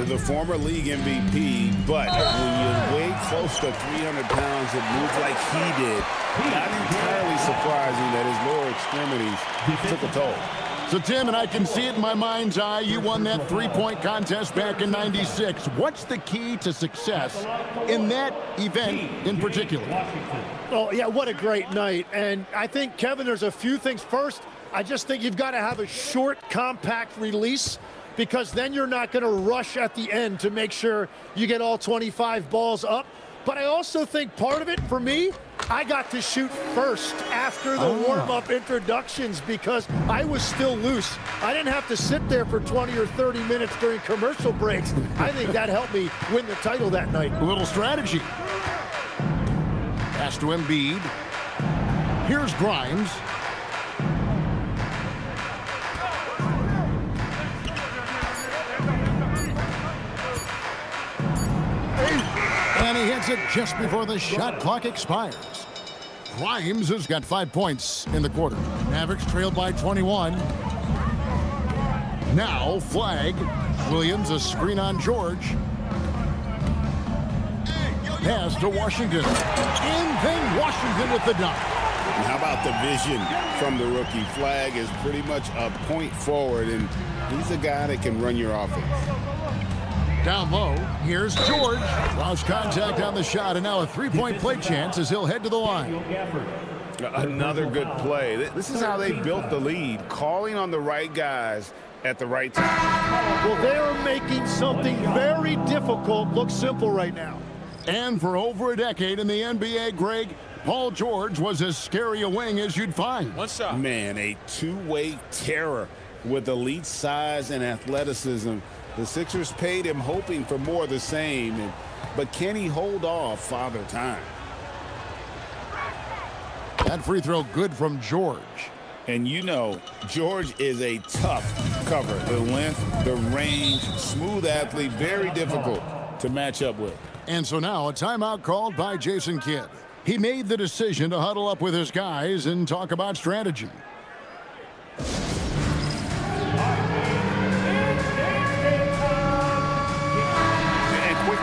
The former league MVP, but when you weigh close to 300 pounds and move like he did, not entirely surprising that his lower extremities took a toll. So, Tim, and I can see it in my mind's eye, you won that three-point contest back in '96. What's the key to success in that event in particular? Oh, yeah, what a great night. And I think, Kevin, there's a few things. First, I just think you've got to have a short, compact release, because then you're not going to rush at the end to make sure you get all 25 balls up. But I also think part of it, for me, I got to shoot first after the warm-up introductions because I was still loose. I didn't have to sit there for 20 or 30 minutes during commercial breaks. I think that helped me win the title that night. A little strategy. Pass to Embiid. Here's Grimes. And he hits it just before the shot clock expires. Grimes has got 5 points in the quarter. Mavericks trailed by 21. Now flag. Williams, a screen on George. Pass to Washington. And then Washington with the dunk. And how about the vision from the rookie? Flag is pretty much a point forward, and he's a guy that can run your offense. Down low, here's George. Lost contact on the shot, and now a three-point play chance as he'll head to the line. Another good play. This is how they built the lead, calling on the right guys at the right time. Well, they're making something very difficult look simple right now. And for over a decade in the NBA, Greg, Paul George was as scary a wing as you'd find. One shot. Man, a two-way terror with elite size and athleticism. The Sixers paid him hoping for more of the same, but can he hold off Father Time? That free throw good from George. And you know, George is a tough cover. The length, the range, smooth athlete, very difficult to match up with. And so now a timeout called by Jason Kidd. He made the decision to huddle up with his guys and talk about strategy.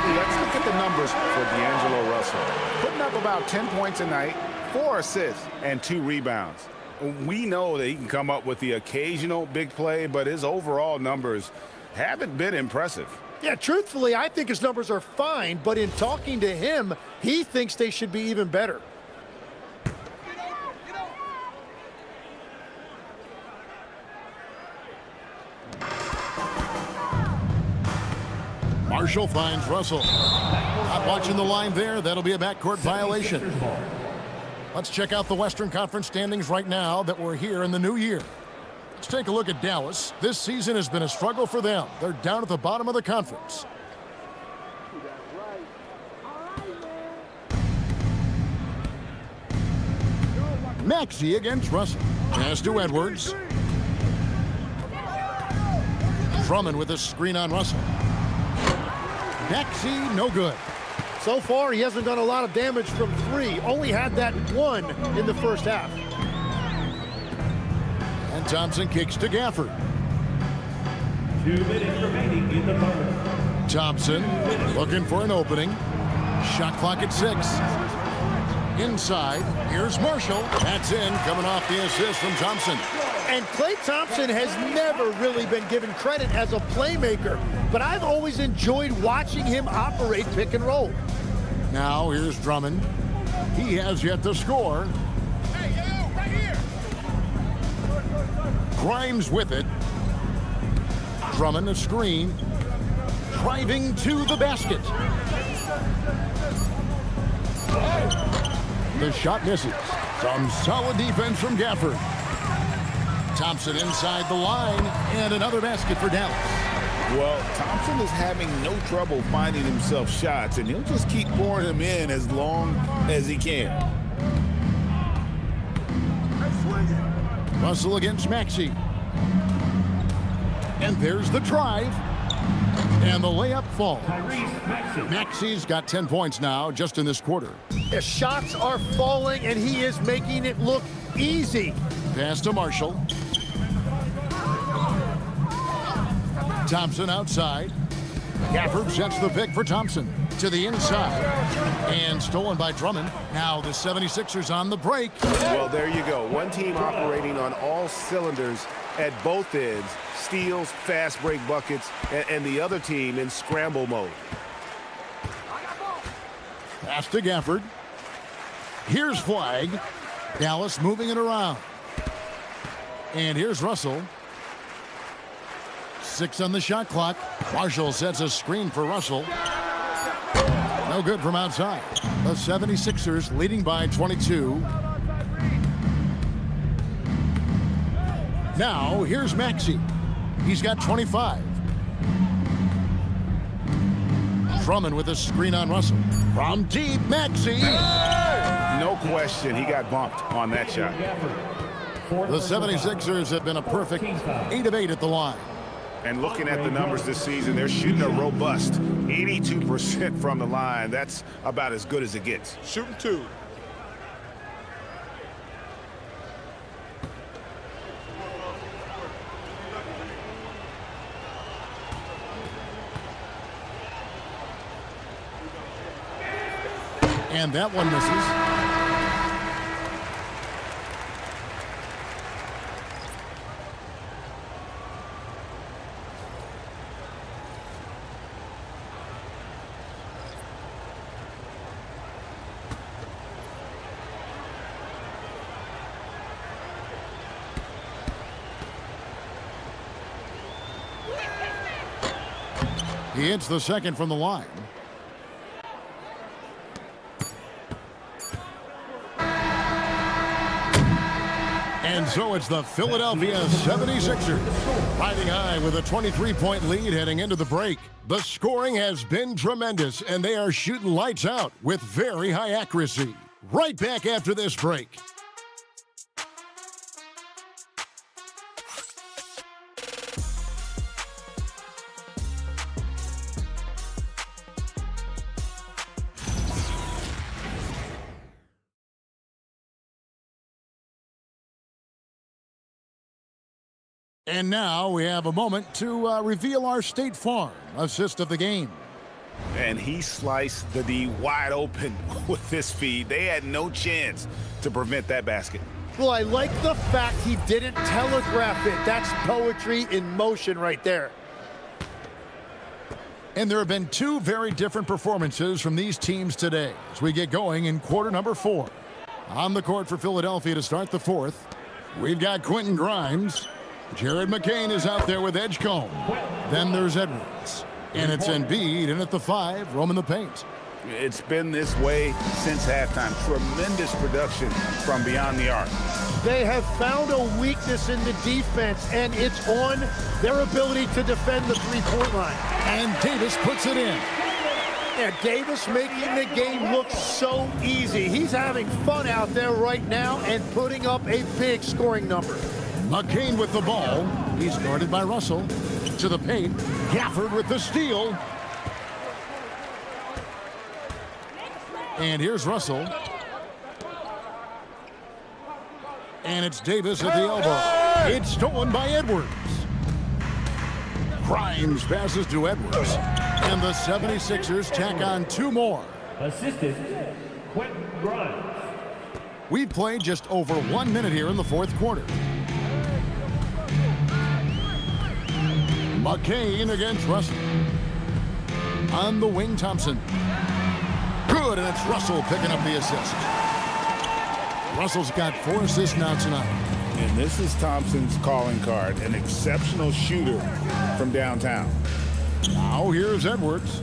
Let's look at the numbers for D'Angelo Russell. Putting up about 10 points a night, 4 assists, and 2 rebounds. We know that he can come up with the occasional big play, but his overall numbers haven't been impressive. Yeah, truthfully, I think his numbers are fine, but in talking to him, he thinks they should be even better. Marshall finds Russell. Not watching the line there. That'll be a backcourt violation. Let's check out the Western Conference standings right now that we're here in the new year. Let's take a look at Dallas. This season has been a struggle for them. They're down at the bottom of the conference. Maxey against Russell. Pass to Edwards. Drummond with a screen on Russell. Maxey, no good. So far, he hasn't done a lot of damage from three. Only had that one in the first half. And Thompson kicks to Gafford. 2 minutes remaining in the third. Thompson looking for an opening. Shot clock at 6. Inside, here's Marshall. That's in, coming off the assist from Thompson. And Klay Thompson has never really been given credit as a playmaker, but I've always enjoyed watching him operate pick and roll. Now here's Drummond. He has yet to score. Hey, yo, right here. Grimes with it. Drummond a screen. Driving to the basket. The shot misses. Some solid defense from Gafford. Thompson inside the line, and another basket for Dallas. Well, Thompson is having no trouble finding himself shots, and he'll just keep pouring them in as long as he can. Russell against Maxey. And there's the drive. And the layup falls. Maxey's got 10 points now just in this quarter. The shots are falling, and he is making it look easy. Pass to Marshall. Thompson outside. Gafford sets the pick for Thompson to the inside. And stolen by Drummond. Now the 76ers on the break. Well, there you go. One team operating on all cylinders at both ends. Steals, fast break buckets, and the other team in scramble mode. Pass to Gafford. Here's Flag. Dallas moving it around. And here's Russell. 6 on the shot clock. Marshall sets a screen for Russell. No good from outside. The 76ers leading by 22. Now here's Maxey. He's got 25. Drummond with a screen on Russell. From deep, Maxey. No question, he got bumped on that shot. The 76ers have been a perfect 8 of 8 at the line. And looking at the numbers this season, they're shooting a robust 82% from the line. That's about as good as it gets. Shooting 2. And that one misses. He hits the second from the line. And so it's the Philadelphia 76ers riding high with a 23-point lead heading into the break. The scoring has been tremendous, and they are shooting lights out with very high accuracy. Right back after this break. And now we have a moment to reveal our State Farm assist of the game. And he sliced the D wide open with this feed. They had no chance to prevent that basket. Well, I like the fact he didn't telegraph it. That's poetry in motion right there. And there have been 2 very different performances from these teams today as we get going in quarter number 4. On the court for Philadelphia to start the 4th, we've got Quentin Grimes. Jared McCain is out there with Edgecombe. Then there's Edwards. And it's Embiid in at the 5, roaming the paint. It's been this way since halftime. Tremendous production from beyond the arc. They have found a weakness in the defense, and it's on their ability to defend the three-point line. And Davis puts it in. Yeah, Davis making the game look so easy. He's having fun out there right now and putting up a big scoring number. McCain with the ball. He's guarded by Russell. To the paint. Gafford with the steal. And here's Russell. And it's Davis at the elbow. It's stolen by Edwards. Grimes passes to Edwards. And the 76ers tack on 2 more. Assistant, Quentin Grimes. We've played just over 1 minute here in the 4th quarter. McCain against Russell. On the wing, Thompson. Good, and it's Russell picking up the assist. Russell's got 4 assists now tonight. And this is Thompson's calling card, an exceptional shooter from downtown. Now here's Edwards.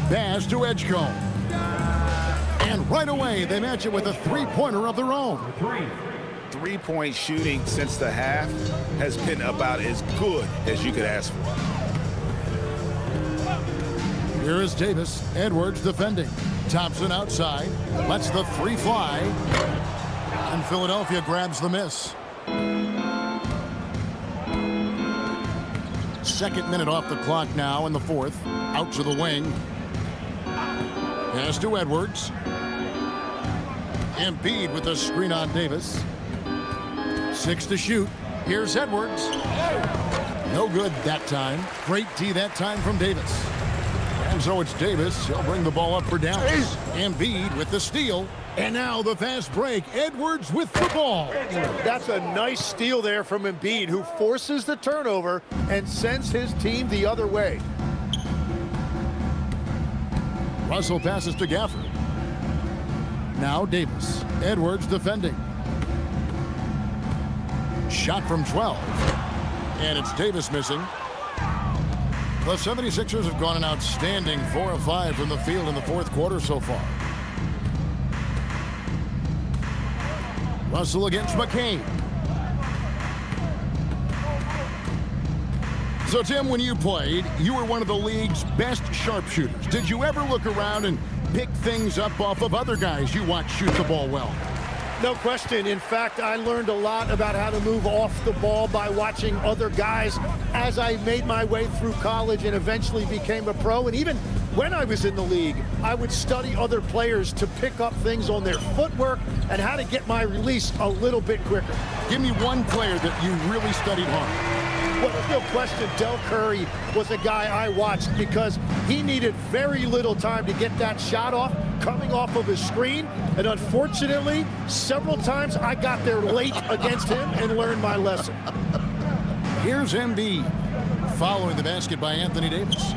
Pass to Edgecombe. And right away, they match it with a 3-pointer of their own. Three-point shooting since the half has been about as good as you could ask for. Here is Davis. Edwards defending. Thompson outside. Lets the 3 fly. And Philadelphia grabs the miss. 2nd minute off the clock now in the 4th. Out to the wing. Pass to Edwards. Embiid with the screen on Davis. 6 to shoot. Here's Edwards. No good that time. Great D that time from Davis. And so it's Davis. He'll bring the ball up for Dallas. Embiid with the steal. And now the fast break. Edwards with the ball. That's a nice steal there from Embiid, who forces the turnover and sends his team the other way. Russell passes to Gafford. Now Davis. Edwards defending. Shot from 12. And it's Davis missing. The 76ers have gone an outstanding 4 of 5 from the field in the 4th quarter so far. Russell against McCain. So, Tim, when you played, you were one of the league's best sharpshooters. Did you ever look around and pick things up off of other guys you watch shoot the ball well? No question. In fact, I learned a lot about how to move off the ball by watching other guys as I made my way through college and eventually became a pro. And even when I was in the league, I would study other players to pick up things on their footwork and how to get my release a little bit quicker. Give me one player that you really studied hard. Well, there's no question Del Curry was a guy I watched because he needed very little time to get that shot off coming off of his screen. And unfortunately, several times I got there late against him and learned my lesson. Here's Embiid following the basket by Anthony Davis.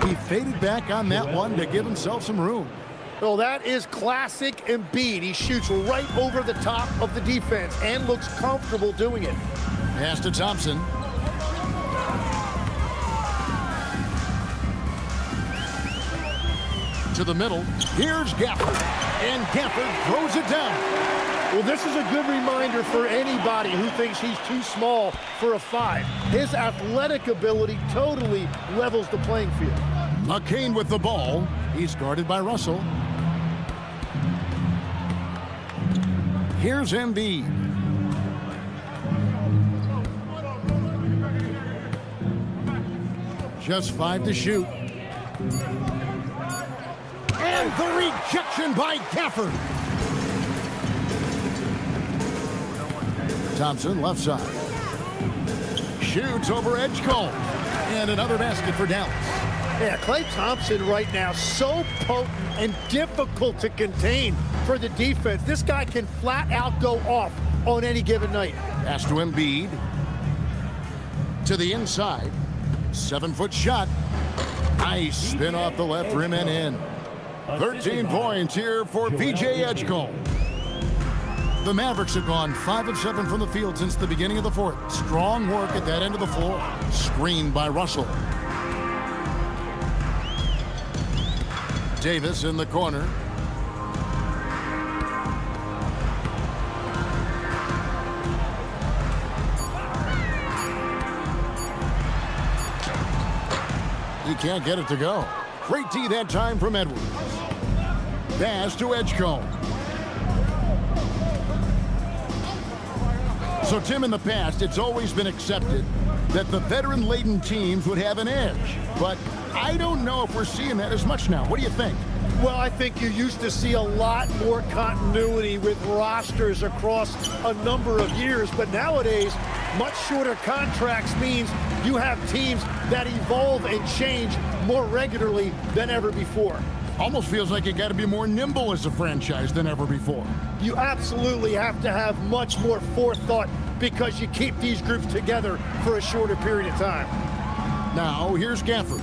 He faded back on that one to give himself some room. Well, that is classic Embiid. He shoots right over the top of the defense and looks comfortable doing it. Pass to Thompson. To the middle. Here's Gafford. And Gafford throws it down. Well, this is a good reminder for anybody who thinks he's too small for a 5. His athletic ability totally levels the playing field. McCain with the ball. He's guarded by Russell. Here's Embiid. Just 5 to shoot. And the rejection by Gafford. Thompson, left side. Shoots over Edgecombe. And another basket for Dallas. Yeah, Klay Thompson right now so potent and difficult to contain for the defense. This guy can flat out go off on any given night. Pass to Embiid. To the inside. 7-foot shot. Nice spin off the left rim and in. 13 points here for P.J. Edgecombe. The Mavericks have gone 5 of 7 from the field since the beginning of the 4th. Strong work at that end of the floor. Screened by Russell. Davis in the corner. He can't get it to go. Great D that time from Edwards. Pass to Edgecombe. So, Tim, in the past, it's always been accepted that the veteran-laden teams would have an edge. But I don't know if we're seeing that as much now. What do you think? Well, I think you used to see a lot more continuity with rosters across a number of years. But nowadays, much shorter contracts means you have teams that evolve and change more regularly than ever before. Almost feels like you got to be more nimble as a franchise than ever before. You absolutely have to have much more forethought because you keep these groups together for a shorter period of time. Now, here's Gafford.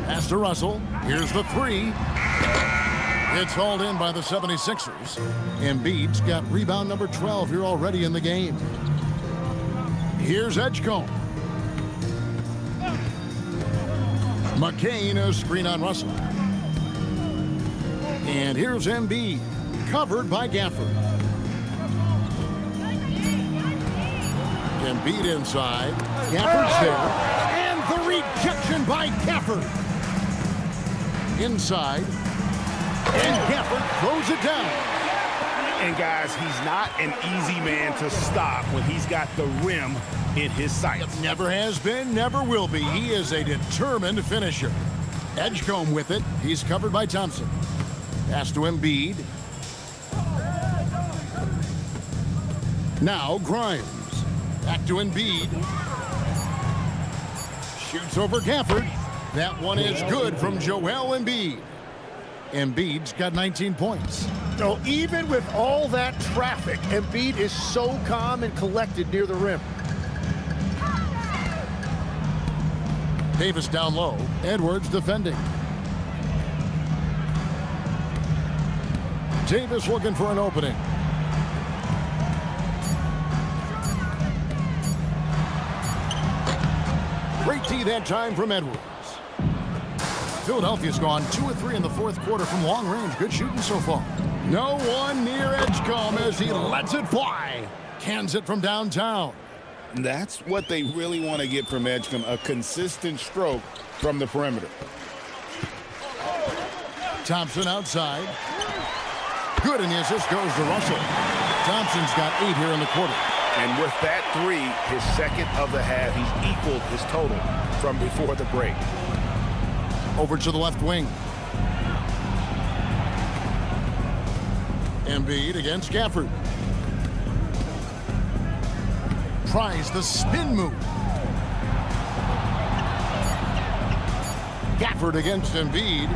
Pass to Russell. Here's the three. It's hauled in by the 76ers. Embiid's got rebound number 12 here already in the game. Here's Edgecombe. McCain, a screen on Russell. And here's Embiid, covered by Gafford. Embiid inside. Gafford's there. And the rejection by Gafford. Inside. And Gafford throws it down. And guys, he's not an easy man to stop when he's got the rim in his sights. Never has been, never will be. He is a determined finisher. Edgecombe with it. He's covered by Thompson. Pass to Embiid. Now Grimes. Back to Embiid. Shoots over Gafford. That one is good from Joel Embiid. Embiid's got 19 points. So even with all that traffic, Embiid is so calm and collected near the rim. Davis down low. Edwards defending. Davis looking for an opening. Great D that time from Edwards. Philadelphia's gone 2 of 3 in the fourth quarter from long range. Good shooting so far. No one near Edgecombe as he lets it fly. Cans it from downtown. That's what they really want to get from Edgecombe, a consistent stroke from the perimeter. Thompson outside. Good, and the assist goes to Russell. Thompson's got 8 here in the quarter. And with that three, his second of the half, he's equaled his total from before the break. Over to the left wing. Embiid against Gafford. Tries the spin move. Gafford against Embiid.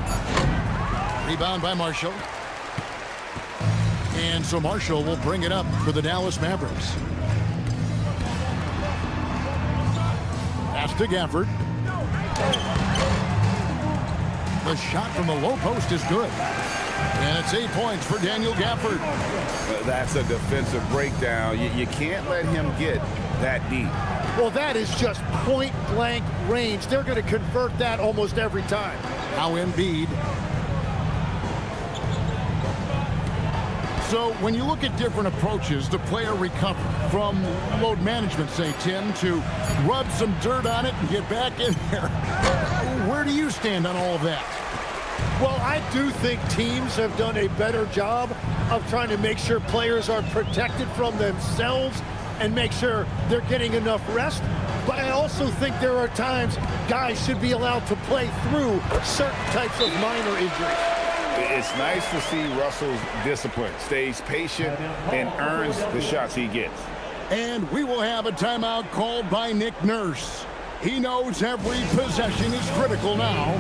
Rebound by Marshall. And so Marshall will bring it up for the Dallas Mavericks. Pass to Gafford. The shot from the low post is good. And it's 8 points for Daniel Gafford. That's a defensive breakdown. You can't let him get that deep. Well, that is just point-blank range. They're going to convert that almost every time. Now Embiid. So when you look at different approaches to player recovery, from load management, say, Tim, to rub some dirt on it and get back in there, where do you stand on all of that? Well, I do think teams have done a better job of trying to make sure players are protected from themselves and make sure they're getting enough rest. But I also think there are times guys should be allowed to play through certain types of minor injuries. It's nice to see Russell's discipline, stays patient, and earns the shots he gets. And we will have a timeout called by Nick Nurse. He knows every possession is critical now.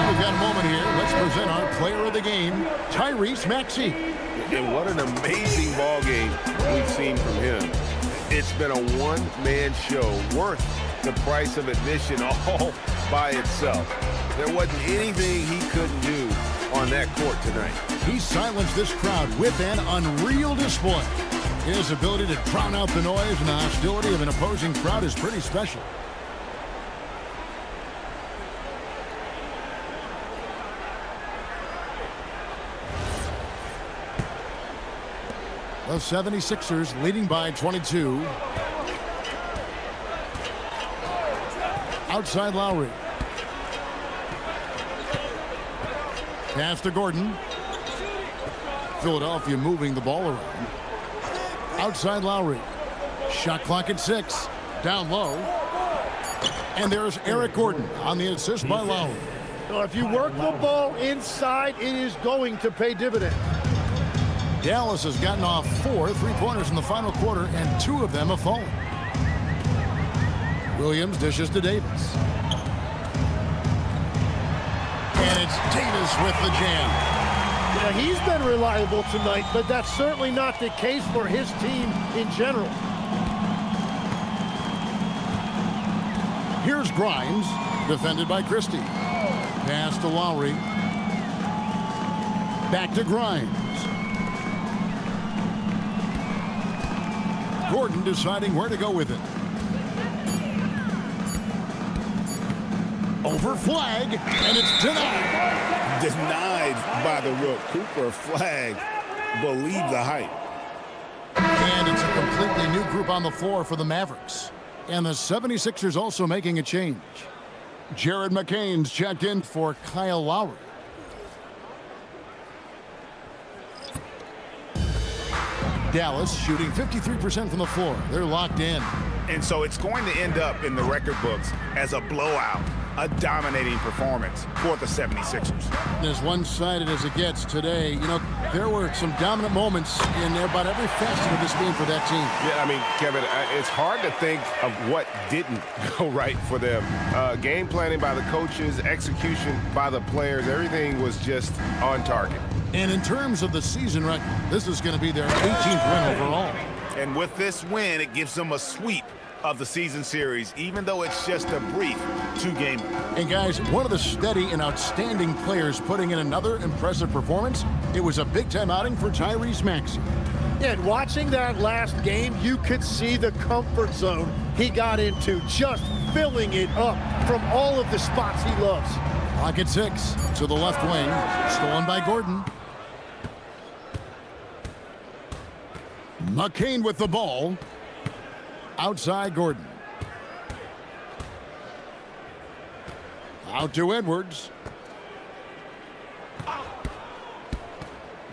We've got a moment here. Let's present our player of the game, Tyrese Maxey. And what an amazing ball game we've seen from him. It's been a one-man show worth the price of admission all by itself. There wasn't anything he couldn't do on that court tonight. He silenced this crowd with an unreal display. His ability to drown out the noise and the hostility of an opposing crowd is pretty special. The 76ers leading by 22. Outside Lowry. Pass to Gordon. Philadelphia moving the ball around. Outside Lowry. Shot clock at 6. Down low. And there's Eric Gordon on the assist by Lowry. So if you work the ball inside, it is going to pay dividends. Dallas has gotten off 4 3-pointers in the final quarter, and 2 of them have fallen. Williams dishes to Davis. And it's Davis with the jam. Yeah, he's been reliable tonight, but that's certainly not the case for his team in general. Here's Grimes, defended by Christie. Pass to Lowry. Back to Grimes. Gordon deciding where to go with it. Over flag, and it's denied. Denied by the rook. Cooper flag. Believe the hype. And it's a completely new group on the floor for the Mavericks. And the 76ers also making a change. Jared McCain's checked in for Kyle Lowry. Dallas shooting 53% from the floor. They're locked in. And so it's going to end up in the record books as a blowout, a dominating performance for the 76ers. As one-sided as it gets today, you know, there were some dominant moments in about every facet of this game for that team. Yeah, I mean, Kevin, it's hard to think of what didn't go right for them. Game planning by the coaches, execution by the players, everything was just on target. And in terms of the season record, this is going to be their 18th win overall. And with this win, it gives them a sweep of the season series, even though it's just a brief 2-gamer. And guys, one of the steady and outstanding players putting in another impressive performance, it was a big-time outing for Tyrese Maxey. And watching that last game, you could see the comfort zone he got into, just filling it up from all of the spots he loves. Clock at 6 to the left wing, stolen by Gordon. McCain with the ball. Outside Gordon. Out to Edwards.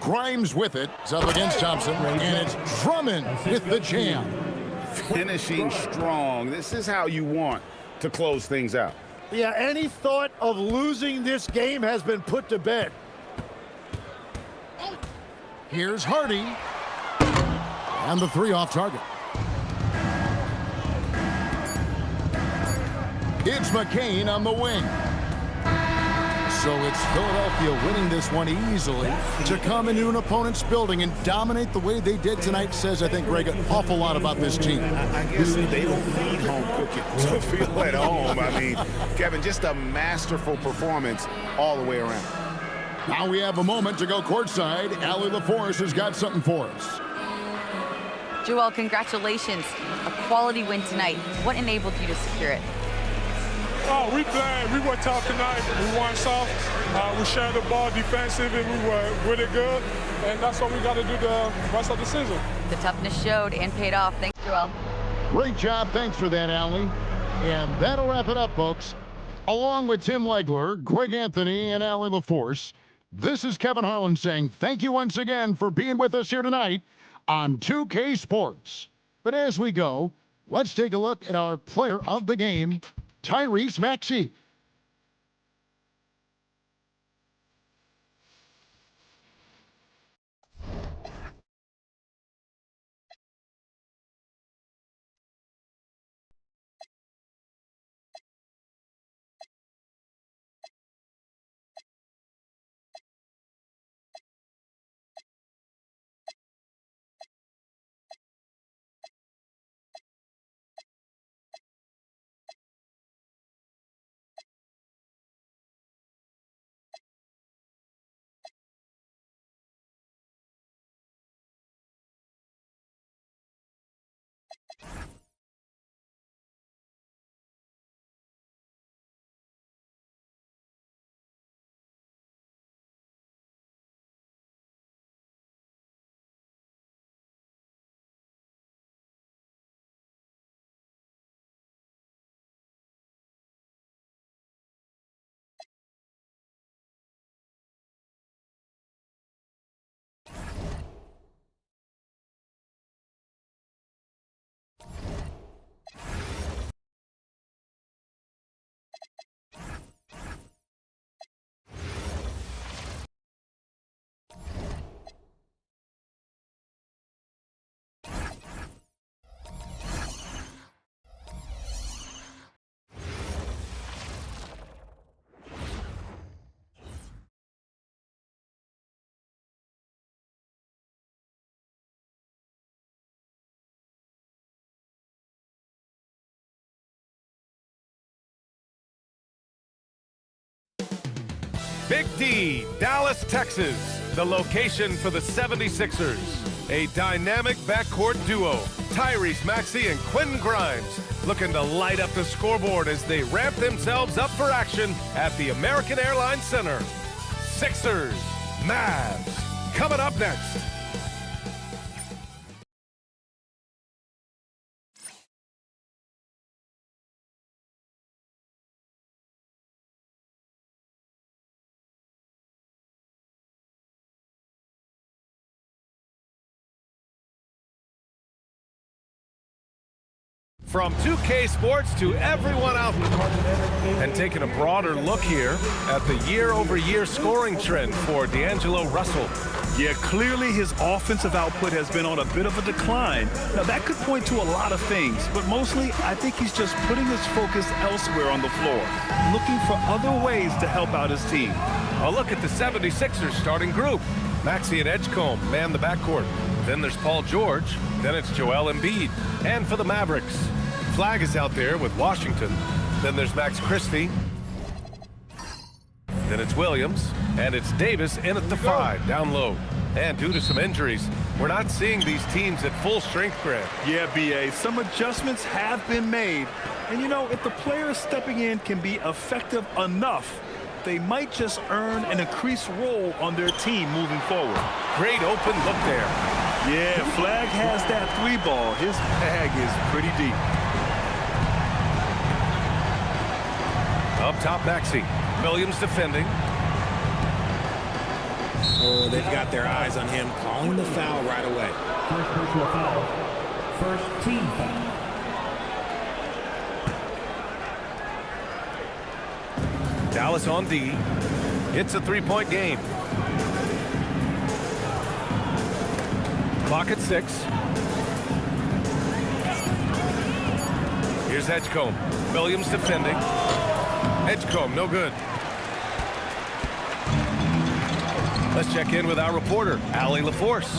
Grimes with it. It's up against Thompson. And it's Drummond with the jam. Finishing strong. This is how you want to close things out. Yeah, any thought of losing this game has been put to bed. Here's Hardy. And the 3 off target. It's McCain on the wing. So it's Philadelphia winning this one easily. To come into an opponent's building and dominate the way they did tonight says, I think, Greg, an awful lot about this team. I guess they don't need home cooking to feel at home. I mean, Kevin, just a masterful performance all the way around. Now we have a moment to go courtside. Allie LaForce has got something for us. Joel, congratulations. A quality win tonight. What enabled you to secure it? Oh, we played. We were tough tonight. We won soft. We shared the ball defensive, and we were really good. And that's what we got to do the rest of the season. The toughness showed and paid off. Thanks, Joel. Great job. Thanks for that, Allie. And that'll wrap it up, folks. Along with Tim Legler, Greg Anthony, and Allie LaForce, this is Kevin Harlan saying thank you once again for being with us here tonight on 2K Sports. But as we go, let's take a look at our player of the game, Tyrese Maxey. Big D, Dallas, Texas, the location for the 76ers. A dynamic backcourt duo, Tyrese Maxey and Quentin Grimes, looking to light up the scoreboard as they ramp themselves up for action at the American Airlines Center. Sixers, Mavs, coming up next. From 2K Sports to everyone out there, and taking a broader look here at the year-over-year scoring trend for D'Angelo Russell. Yeah, clearly his offensive output has been on a bit of a decline. Now, that could point to a lot of things, but mostly I think he's just putting his focus elsewhere on the floor, looking for other ways to help out his team. A look at the 76ers starting group. Maxey and Edgecombe man the backcourt. Then there's Paul George. Then it's Joel Embiid. And for the Mavericks, Flag is out there with Washington. Then there's Max Christie. Then it's Williams. And it's Davis in at the 5, down low. And due to some injuries, we're not seeing these teams at full strength, Grant. Yeah, B.A., some adjustments have been made. And, you know, if the players stepping in can be effective enough, they might just earn an increased role on their team moving forward. Great open look there. Yeah, Flag has that 3-ball. His bag is pretty deep. Up top, Maxey. Williams defending. Oh, they've got their eyes on him, calling the foul right away. First personal foul. First team foul. Dallas on D. It's a 3-point game. Clock at 6. Here's Edgecombe. Williams defending. Edgecombe, no good. Let's check in with our reporter, Allie LaForce.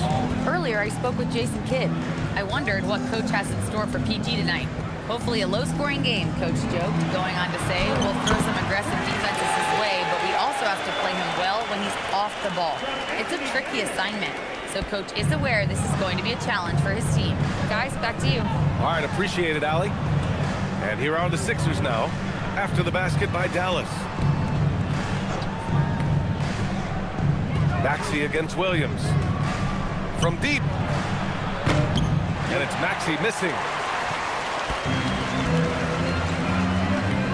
Earlier, I spoke with Jason Kidd. I wondered what Coach has in store for PG tonight. Hopefully a low-scoring game, Coach joked, going on to say we'll throw some aggressive defenses his way, but we also have to play him well when he's off the ball. It's a tricky assignment, so Coach is aware this is going to be a challenge for his team. Guys, back to you. All right, appreciate it, Allie. And here are the Sixers now, after the basket by Dallas. Maxey against Williams. From deep. And it's Maxey missing.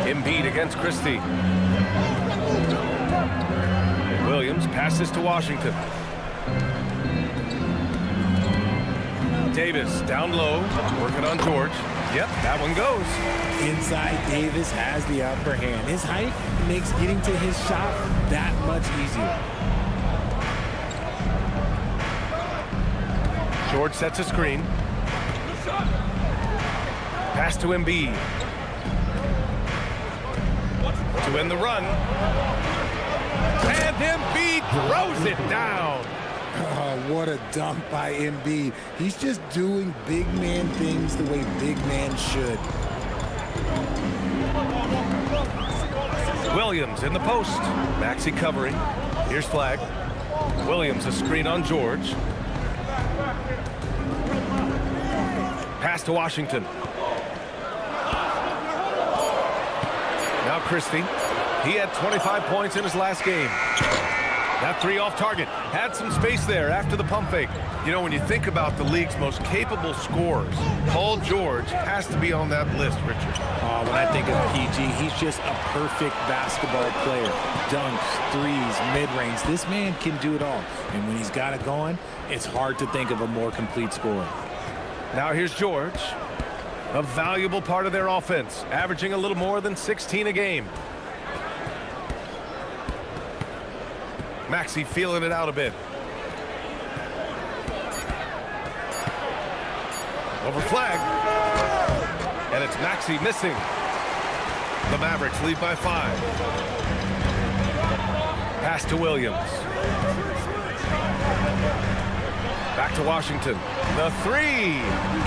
Embiid against Christie. Williams passes to Washington. Davis down low, working on George. Yep, that one goes. Inside, Davis has the upper hand. His height makes getting to his shot that much easier. George sets a screen. Pass to Embiid. To win the run. And Embiid throws it down. Oh, what a dunk by Embiid. He's just doing big man things the way big man should. Williams in the post. Maxey covering. Here's Flag. Williams a screen on George. Pass to Washington. Now Christie. He had 25 points in his last game. That 3 off target. Had some space there after the pump fake. You know, when you think about the league's most capable scorers, Paul George has to be on that list, Richard. When I think of PG, he's just a perfect basketball player. Dunks, threes, mid-range. This man can do it all. And when he's got it going, it's hard to think of a more complete scorer. Now here's George. A valuable part of their offense, averaging a little more than 16 a game. Maxey feeling it out a bit. Over Flag. And it's Maxey missing. The Mavericks lead by 5. Pass to Williams. Back to Washington. The 3.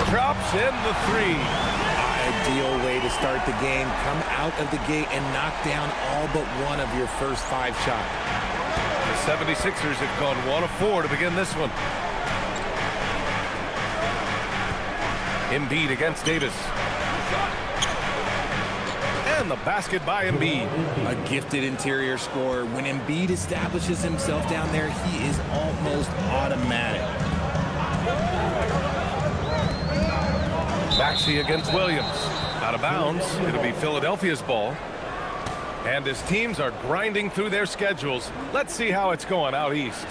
Drops in the 3. I ideal way to start the game. Come out of the gate and knock down all but one of your first 5 shots. The 76ers have gone 1 of 4 to begin this one. Embiid against Davis. And the basket by Embiid. A gifted interior scorer. When Embiid establishes himself down there, he is almost automatic. Maxey against Williams. Out of bounds. It'll be Philadelphia's ball. And as teams are grinding through their schedules, let's see how it's going out east.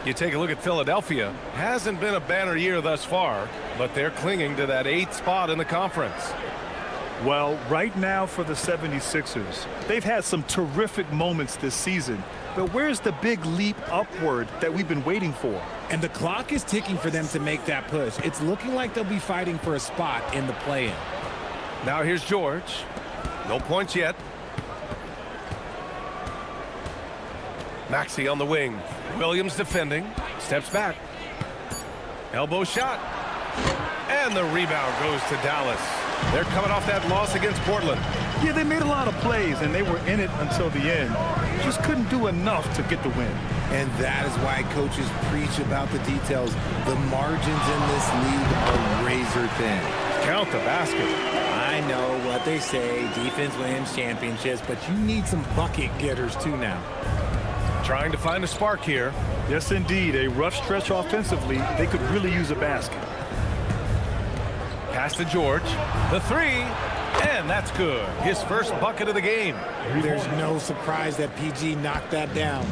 You take a look at Philadelphia. Hasn't been a banner year thus far, but they're clinging to that 8th spot in the conference. Well, right now for the 76ers, they've had some terrific moments this season. But where's the big leap upward that we've been waiting for? And the clock is ticking for them to make that push. It's looking like they'll be fighting for a spot in the play-in. Now here's George. No points yet. Maxey on the wing. Williams defending. Steps back. Elbow shot. And the rebound goes to Dallas. They're coming off that loss against Portland. Yeah, they made a lot of plays, and they were in it until the end. Just couldn't do enough to get the win. And that is why coaches preach about the details. The margins in this league are razor thin. Count the basket. I know what they say, defense wins championships, but you need some bucket getters too now. Trying to find a spark here. Yes, indeed. A rough stretch offensively. They could really use a basket. Pass to George. The 3. And that's good. His first bucket of the game. There's no surprise that PG knocked that down.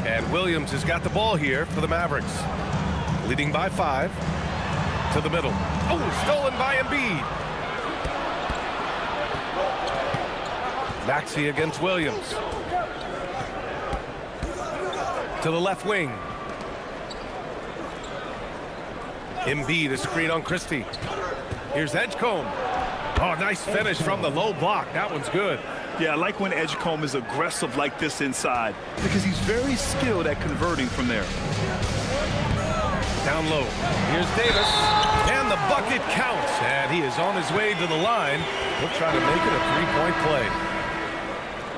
And Williams has got the ball here for the Mavericks. Leading by 5. To the middle. Oh, stolen by Embiid. Maxey against Williams. To the left wing. Embiid, a screen on Christie. Here's Edgecombe. Oh, nice finish from the low block. That one's good. Yeah, I like when Edgecombe is aggressive like this inside because he's very skilled at converting from there. Down low. Here's Davis. And the bucket counts. And he is on his way to the line. He'll try to make it a 3-point play.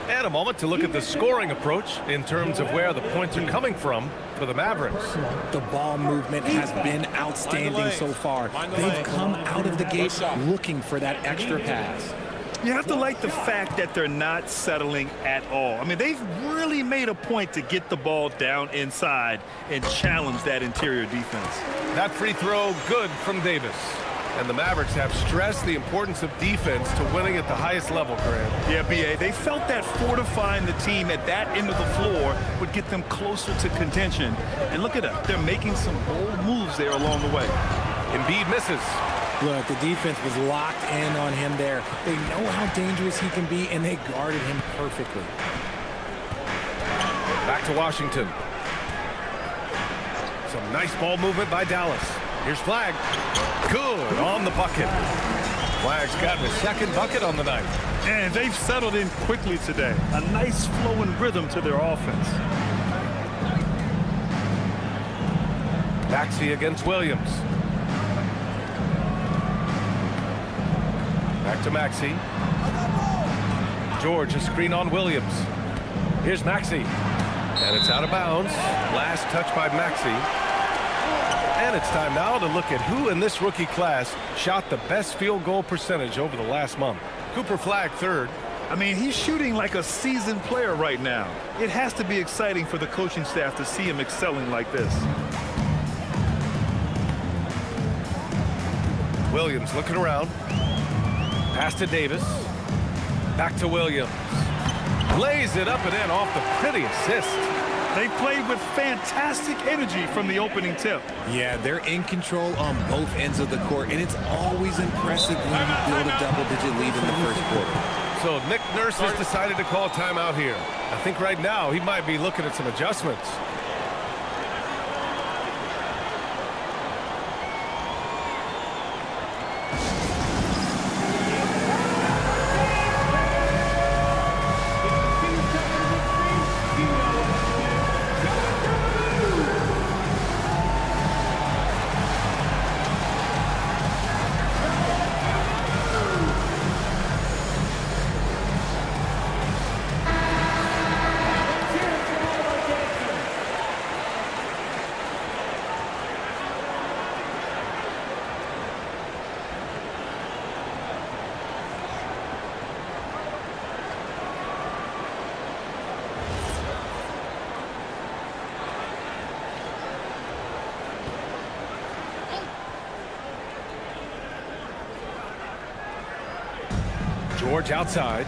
And a moment to look at the scoring approach in terms of where the points are coming from for the Mavericks. The ball movement has been outstanding so far. They've come out of the gate looking for that extra pass. You have to like the fact that they're not settling at all. I mean, they've really made a point to get the ball down inside and challenge that interior defense. That free throw good from Davis. And the Mavericks have stressed the importance of defense to winning at the highest level, Grant. Yeah, B.A., they felt that fortifying the team at that end of the floor would get them closer to contention. And look at them. They're making some bold moves there along the way. Embiid misses. Look, the defense was locked in on him there. They know how dangerous he can be, and they guarded him perfectly. Back to Washington. Some nice ball movement by Dallas. Here's Flagg. Good on the bucket. Flagg's got his second bucket on the night. And they've settled in quickly today. A nice flowing rhythm to their offense. Maxey against Williams. Back to Maxey. George, a screen on Williams. Here's Maxey. And it's out of bounds. Last touch by Maxey. And it's time now to look at who in this rookie class shot the best field goal percentage over the last month. Cooper Flagg third. I mean, he's shooting like a seasoned player right now. It has to be exciting for the coaching staff to see him excelling like this. Williams looking around. Pass to Davis. Back to Williams. Lays it up and in off the pretty assist. They played with fantastic energy from the opening tip. Yeah, they're in control on both ends of the court, and it's always impressive when you build a double-digit lead in the first quarter. So Nick Nurse has decided to call timeout here. I think right now he might be looking at some adjustments. George outside.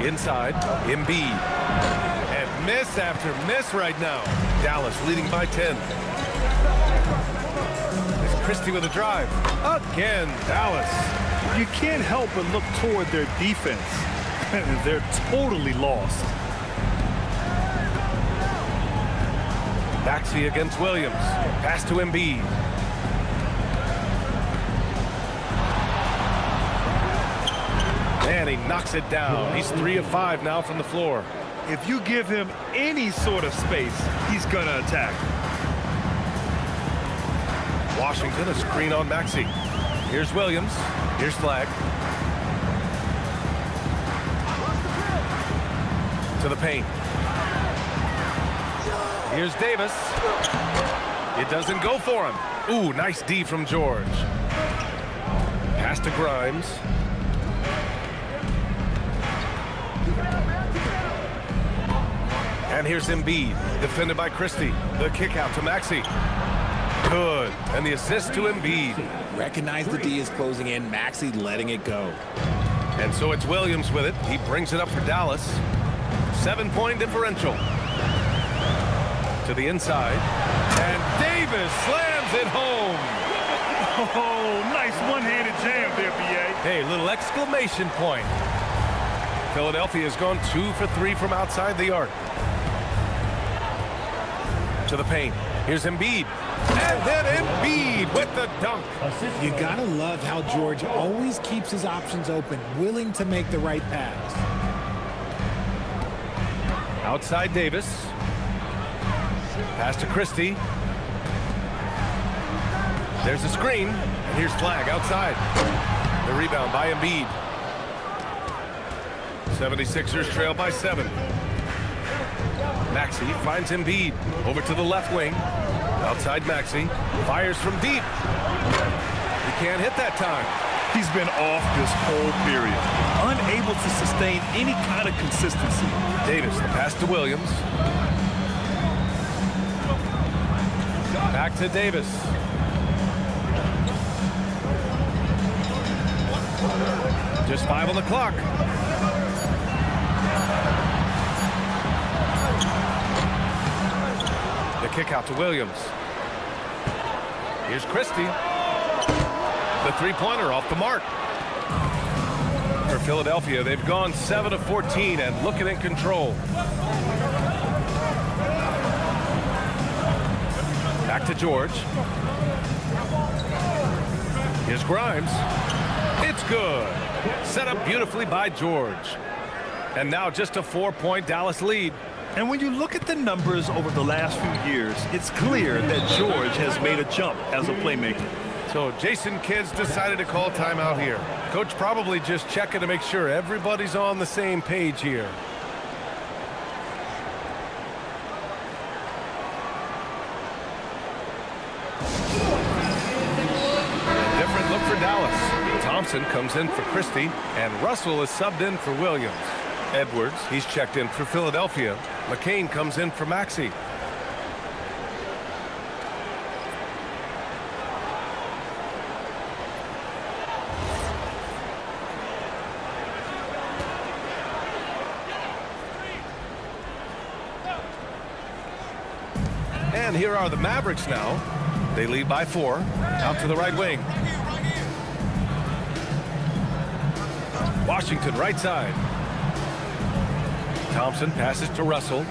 Inside, Embiid. And miss after miss right now. Dallas leading by 10. It's Christie with a drive. Again, Dallas. You can't help but look toward their defense. They're totally lost. Maxey against Williams. Pass to Embiid. And he knocks it down. He's 3 of 5 now from the floor. If you give him any sort of space, he's going to attack. Washington, a screen on Maxey. Here's Williams. Here's Flag. To the paint. Here's Davis. It doesn't go for him. Ooh, nice D from George. Pass to Grimes. And here's Embiid, defended by Christie. The kick out to Maxey. Good. And the assist to Embiid. Recognize the D is closing in. Maxey letting it go. And so it's Williams with it. He brings it up for Dallas. 7-point differential. To the inside. And Davis slams it home. Oh, nice one-handed jam there, B.A. Hey, little exclamation point. Philadelphia has gone 2 for 3 from outside the arc. To the paint. Here's Embiid. And then Embiid with the dunk. You gotta love how George always keeps his options open, willing to make the right pass. Outside Davis. Pass to Christie. There's a screen. And here's Flag outside. The rebound by Embiid. 76ers trail by 7. Maxey finds Embiid. Over to the left wing. Outside Maxey. Fires from deep. He can't hit that time. He's been off this whole period. Unable to sustain any kind of consistency. Davis, the pass to Williams. Back to Davis. Just 5 on the clock. The kick out to Williams. Here's Christie. The three-pointer off the mark. For Philadelphia, they've gone 7 of 14 and looking in control. Back to George. Here's Grimes. It's good. Set up beautifully by George. And now just a 4-point Dallas lead. And when you look at the numbers over the last few years, it's clear that George has made a jump as a playmaker. So Jason Kidd's decided to call timeout here. Coach probably just checking to make sure everybody's on the same page here. A different look for Dallas. Thompson comes in for Christie, and Russell is subbed in for Williams. Edwards, he's checked in for Philadelphia. McCain comes in for Maxey. And here are the Mavericks now. They lead by 4. Out to the right wing. Washington right side. Thompson passes to Russell.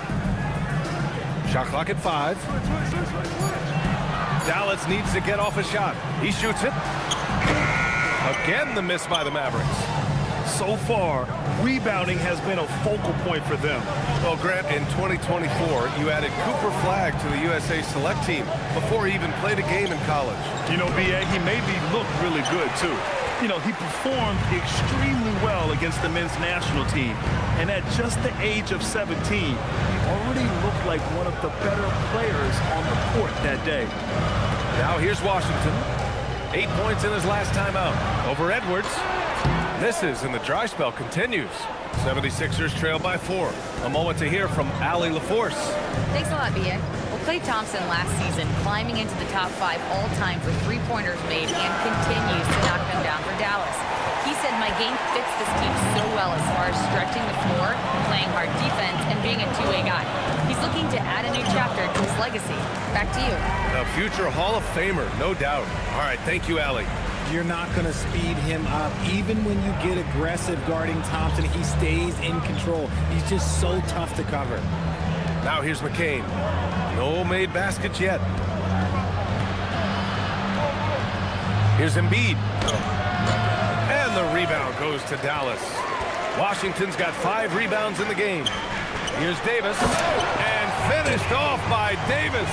Shot clock at 5. Dallas needs to get off a shot. He shoots it. Again, the miss by the Mavericks. So far, rebounding has been a focal point for them. Well, Grant, in 2024, you added Cooper Flag to the USA Select team before he even played a game in college. You know, B.A., he made me look really good, too. You know, he performed extremely well against the men's national team. And at just the age of 17, he already looked like one of the better players on the court that day. Now here's Washington. 8 points in his last time out. Over Edwards. Misses, and the dry spell continues. 76ers trail by 4. A moment to hear from Allie LaForce. Thanks a lot, B.A. Well, Klay Thompson last season climbing into the top 5 all-time for three-pointers made and continues to knock them down for Dallas. He said, my game fits this team so well as far as stretching the floor, playing hard defense, and being a two-way guy. He's looking to add a new chapter to his legacy. Back to you. A future Hall of Famer, no doubt. All right, thank you, Allie. You're not going to speed him up. Even when you get aggressive guarding Thompson, he stays in control. He's just so tough to cover. Now here's McCain. No made baskets yet. Here's Embiid. And the rebound goes to Dallas. Washington's got 5 rebounds in the game. Here's Davis. And finished off by Davis.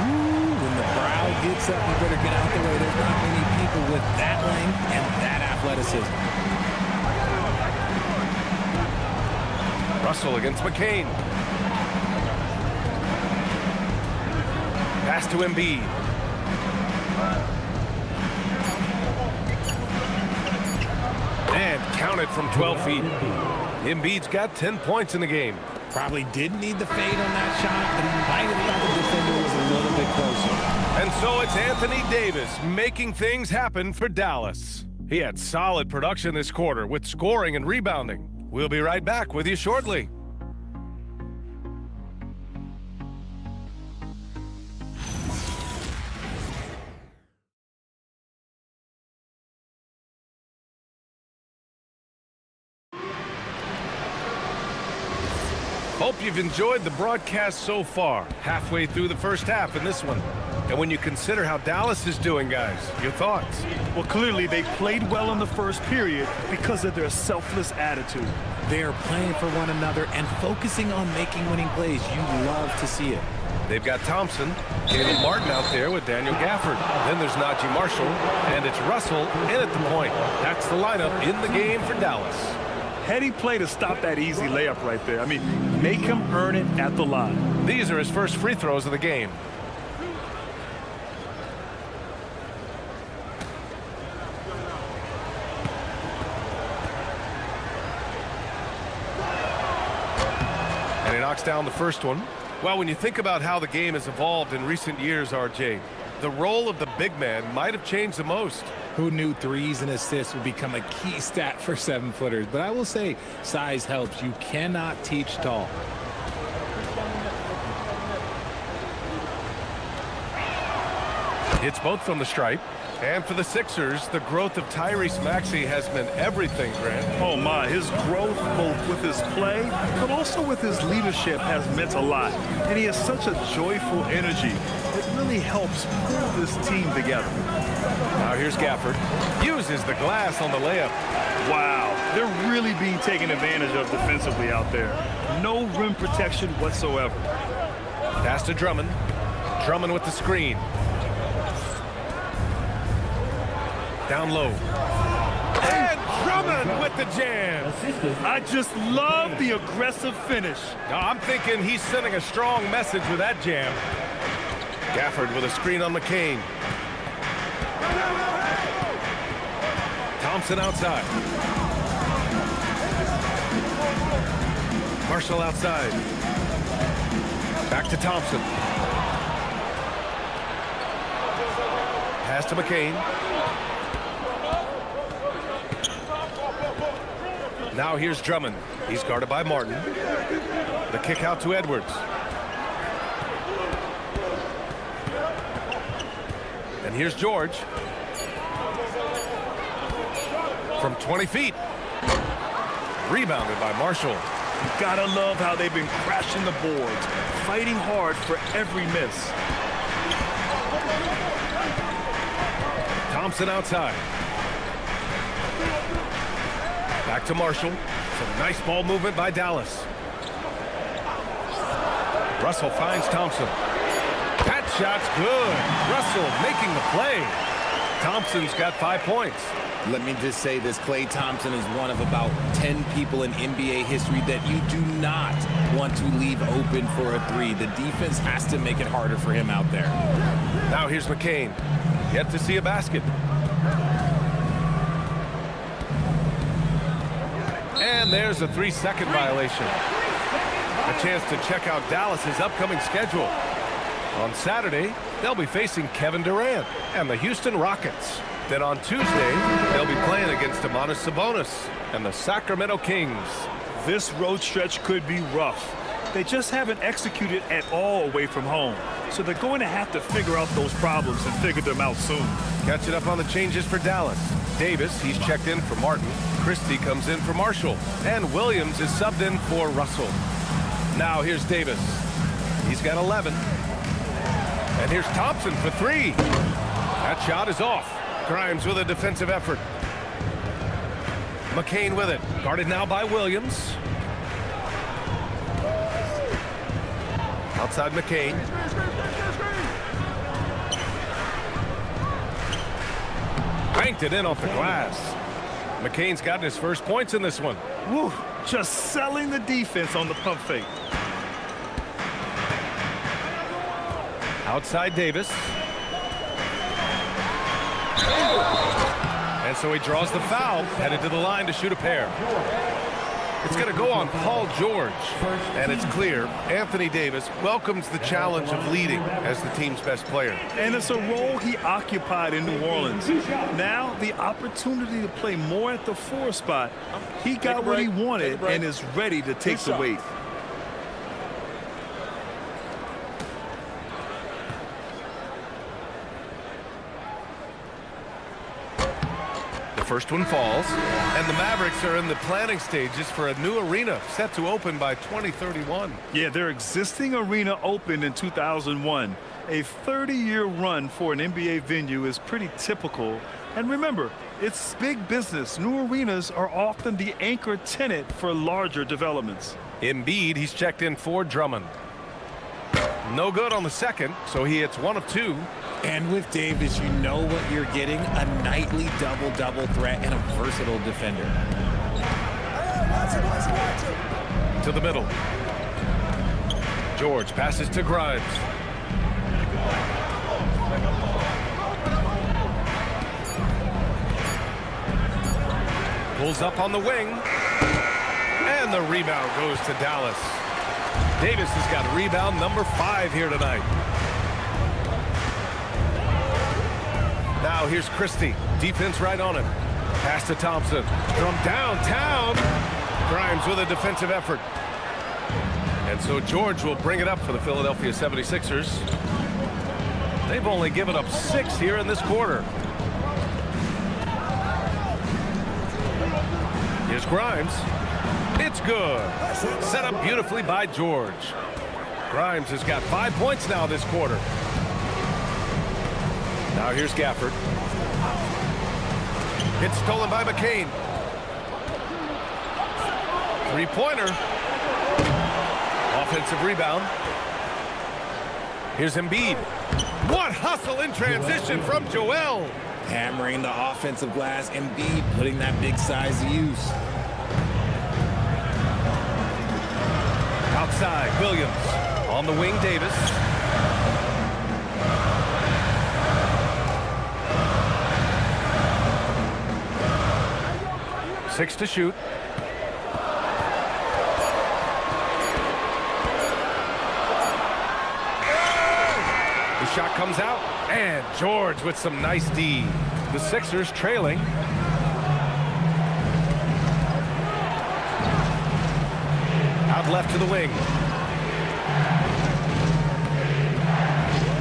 Ooh, when the crowd gets up, you better get out the way. There's not many people with that length and that athleticism. Russell against McCain. Pass to Embiid. And counted from 12 feet. Embiid's got 10 points in the game. Probably didn't need the fade on that shot, but he might have thought the defender was a little bit closer. And so it's Anthony Davis making things happen for Dallas. He had solid production this quarter with scoring and rebounding. We'll be right back with you shortly. Hope you've enjoyed the broadcast so far. Halfway through the first half in this one. And when you consider how Dallas is doing, guys, your thoughts? Well, clearly they played well in the first period because of their selfless attitude. They are playing for one another and focusing on making winning plays. You love to see it. They've got Thompson, Caleb Martin out there with Daniel Gafford. Then there's Najee Marshall, and it's Russell in at the point. That's the lineup in the game for Dallas. Heady play to stop that easy layup right there. I mean, make him earn it at the line. These are his first free throws of the game. And he knocks down the first one. Well, when you think about how the game has evolved in recent years, RJ, the role of the big man might have changed the most. Who knew threes and assists would become a key stat for 7-footers? But I will say, size helps. You cannot teach tall. Hits both from the stripe. And for the Sixers, the growth of Tyrese Maxey has meant everything, Grant. Oh, my. His growth, both with his play, but also with his leadership, has meant a lot. And he has such a joyful energy. It really helps pull this team together. Now here's Gafford. Uses the glass on the layup. Wow. They're really being taken advantage of defensively out there. No rim protection whatsoever. Pass to Drummond. Drummond with the screen. Down low. And Drummond with the jam. I just love the aggressive finish. Now, I'm thinking he's sending a strong message with that jam. Gafford with a screen on McCain. Thompson outside. Marshall outside. Back to Thompson. Pass to McCain. Now here's Drummond. He's guarded by Martin. The kick out to Edwards. And here's George. From 20 feet. Rebounded by Marshall. You gotta love how they've been crashing the boards, fighting hard for every miss. Thompson outside. Back to Marshall. Some nice ball movement by Dallas. Russell finds Thompson. That shot's good. Russell making the play. Thompson's got 5 points. Let me just say this, Klay Thompson is one of about 10 people in NBA history that you do not want to leave open for a three. The defense has to make it harder for him out there. Now here's McCain. Yet to see a basket. And there's a 3-second violation. A chance to check out Dallas's upcoming schedule. On Saturday, they'll be facing Kevin Durant and the Houston Rockets. Then on Tuesday, they'll be playing against Domantas Sabonis and the Sacramento Kings. This road stretch could be rough. They just haven't executed at all away from home. So they're going to have to figure out those problems and figure them out soon. Catching up on the changes for Dallas. Davis, he's checked in for Martin. Christie comes in for Marshall. And Williams is subbed in for Russell. Now here's Davis. He's got 11. And here's Thompson for 3. That shot is off. Grimes with a defensive effort. McCain with it. Guarded now by Williams. Outside McCain. Banked it in off the glass. McCain's gotten his first points in this one. Woo, just selling the defense on the pump fake. Outside Davis. And so he draws the foul, headed to the line to shoot a pair. It's going to go on Paul George. And it's clear Anthony Davis welcomes the challenge of leading as the team's best player. And it's a role he occupied in New Orleans. Now the opportunity to play more at the 4 spot. He got what he wanted and is ready to take the weight. First one falls, and the Mavericks are in the planning stages for a new arena set to open by 2031. Yeah, their existing arena opened in 2001. A 30-year run for an NBA venue is pretty typical. And remember, it's big business. New arenas are often the anchor tenant for larger developments. Embiid, he's checked in for Drummond. No good on the second, so he hits 1 of 2. And with Davis, you know what you're getting, a nightly double-double threat and a versatile defender. To the middle. George passes to Grimes. Pulls up on the wing. And the rebound goes to Dallas. Davis has got rebound number 5 here tonight. Now here's Christie. Defense right on him. Pass to Thompson. From downtown. Grimes with a defensive effort. And so George will bring it up for the Philadelphia 76ers. They've only given up 6 here in this quarter. Here's Grimes. It's good. Set up beautifully by George. Grimes has got 5 points now this quarter. Now here's Gafford. It's stolen by McCain. 3-pointer. Offensive rebound. Here's Embiid. What hustle in transition from Joel. Hammering the offensive glass. Embiid putting that big size to use. Outside, Williams. On the wing, Davis. Six to shoot. The shot comes out, and George with some nice D. The Sixers trailing. Out left to the wing.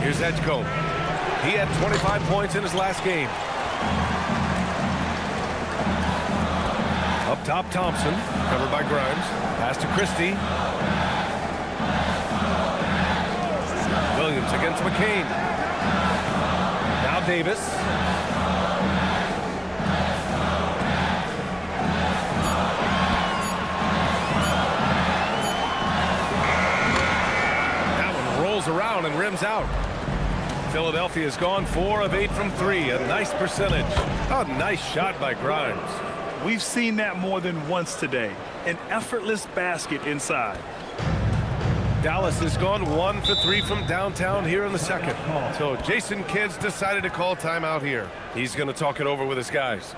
Here's Edgecombe. He had 25 points in his last game. Up top, Thompson, covered by Grimes. Pass to Christie. Williams against McCain. Now Davis. That one rolls around and rims out. Philadelphia's gone 4 of 8 from 3. A nice percentage. A nice shot by Grimes. We've seen that more than once today. An effortless basket inside. Dallas has gone 1 for 3 from downtown here in the second. So Jason Kidd's decided to call timeout here. He's going to talk it over with his guys.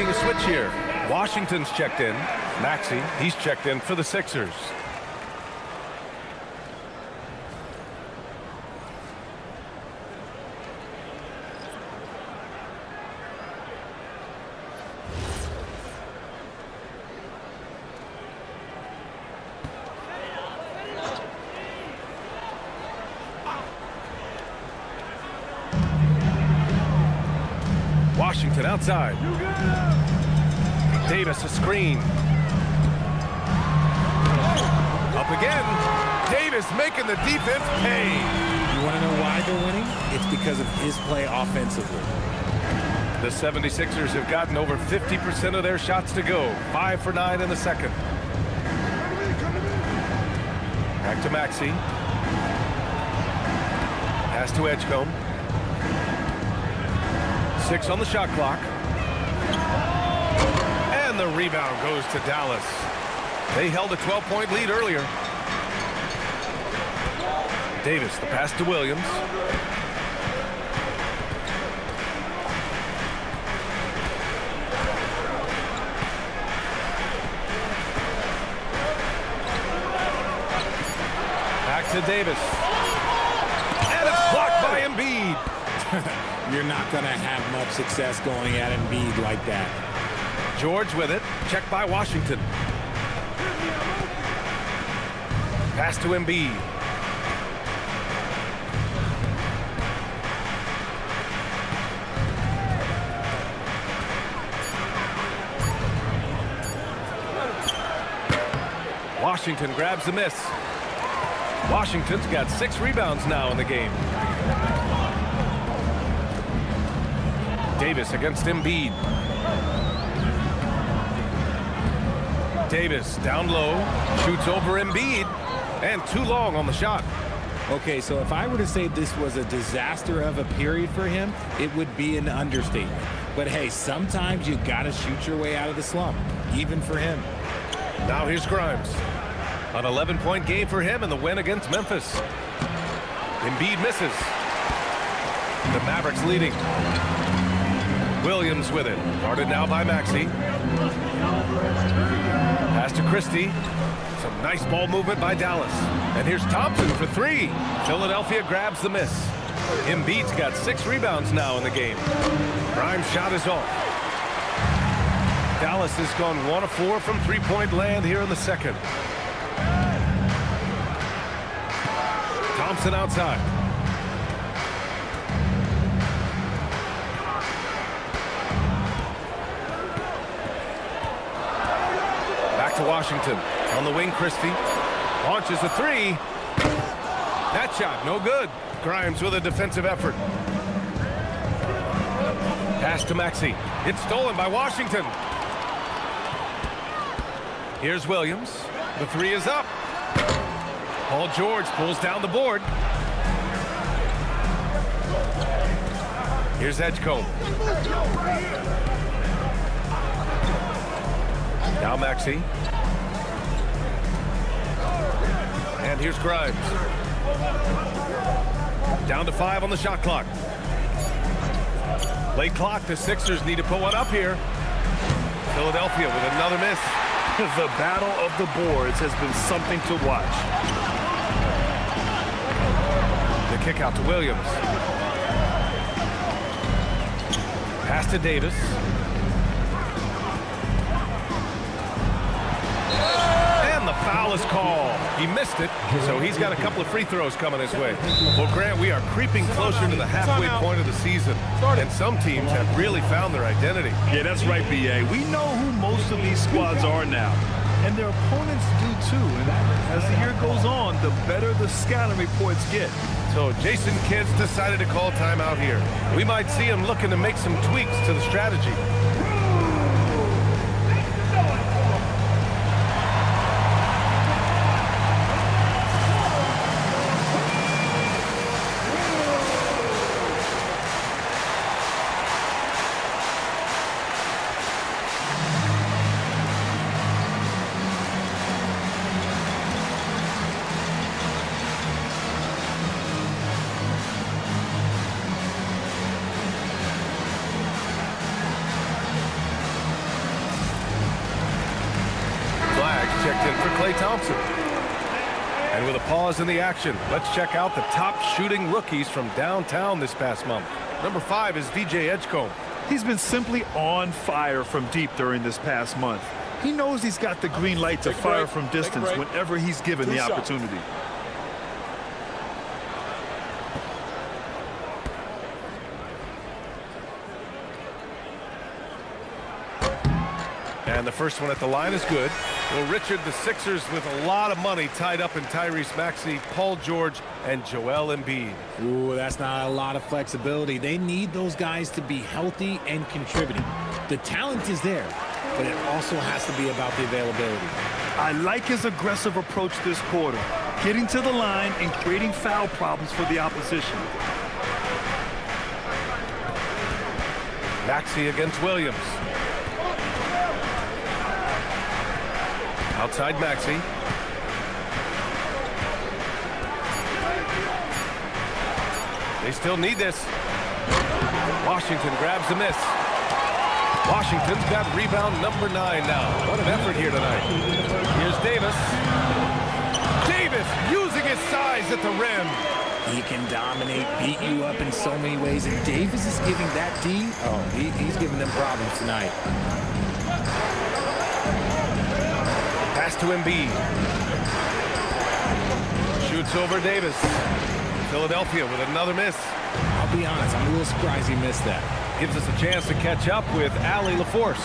making a switch here. Washington's checked in. Maxey, he's checked in for the Sixers. Washington outside. Davis a screen. Up again. Davis making the defense pay. You want to know why they're winning? It's because of his play offensively. The 76ers have gotten over 50% of their shots to go. 5 for 9 in the second. Back to Maxey. Pass to Edgecombe. 6 on the shot clock. And the rebound goes to Dallas. They held a 12-point lead earlier. Davis, the pass to Williams. Back to Davis. And it's blocked by Embiid. You're not going to have much success going at Embiid like that. George with it. Checked by Washington. Pass to Embiid. Washington grabs the miss. Washington's got 6 rebounds now in the game. Davis against Embiid. Davis down low, shoots over Embiid, and too long on the shot. Okay, so if I were to say this was a disaster of a period for him, it would be an understatement. But hey, sometimes you gotta shoot your way out of the slump, even for him. Now here's Grimes. An 11-point game for him in the win against Memphis. Embiid misses. The Mavericks leading. Williams with it. Guarded now by Maxey. Pass to Christie. Some nice ball movement by Dallas. And here's Thompson for 3. Philadelphia grabs the miss. Embiid's got 6 rebounds now in the game. Grimes' shot is off. Dallas has gone 1 of 4 from three-point land here in the second. Thompson outside. Back to Washington. On the wing, Christie. Launches a 3. That shot, no good. Grimes with a defensive effort. Pass to Maxey. It's stolen by Washington. Here's Williams. The 3 is up. Paul George pulls down the board. Here's Edgecombe. Now Maxey. And here's Grimes. Down to 5 on the shot clock. Late clock, the Sixers need to put one up here. Philadelphia with another miss. The battle of the boards has been something to watch. The kick out to Williams. Pass to Davis. And the foul is called. He missed it, so he's got a couple of free throws coming his way. Well, Grant, we are creeping closer to the halfway point of the season, and some teams have really found their identity. Yeah, that's right, B.A. We know who most of these squads are now, and their opponents do too. And as the year goes on, the better the scouting reports get. So Jason Kidd's decided to call timeout here. We might see him looking to make some tweaks to the strategy. Klay Thompson. And with a pause in the action, let's check out the top shooting rookies from downtown this past month. Number 5 is DJ Edgecombe. He's been simply on fire from deep during this past month. He knows he's got the green light to fire from distance whenever he's given the opportunity. And the first one at the line is good. Well, Richard, the Sixers with a lot of money tied up in Tyrese Maxey, Paul George, and Joel Embiid. Ooh, that's not a lot of flexibility. They need those guys to be healthy and contributing. The talent is there, but it also has to be about the availability. I like his aggressive approach this quarter, getting to the line and creating foul problems for the opposition. Maxey against Williams. Outside Maxey. They still need this. Washington grabs the miss. Washington's got rebound number 9 now. What an effort here tonight. Here's Davis. Davis using his size at the rim. He can dominate, beat you up in so many ways, and Davis is giving that D. He's giving them problems tonight. Pass to Embiid. Shoots over Davis. Philadelphia with another miss. I'll be honest, I'm a little surprised he missed that. Gives us a chance to catch up with Allie LaForce.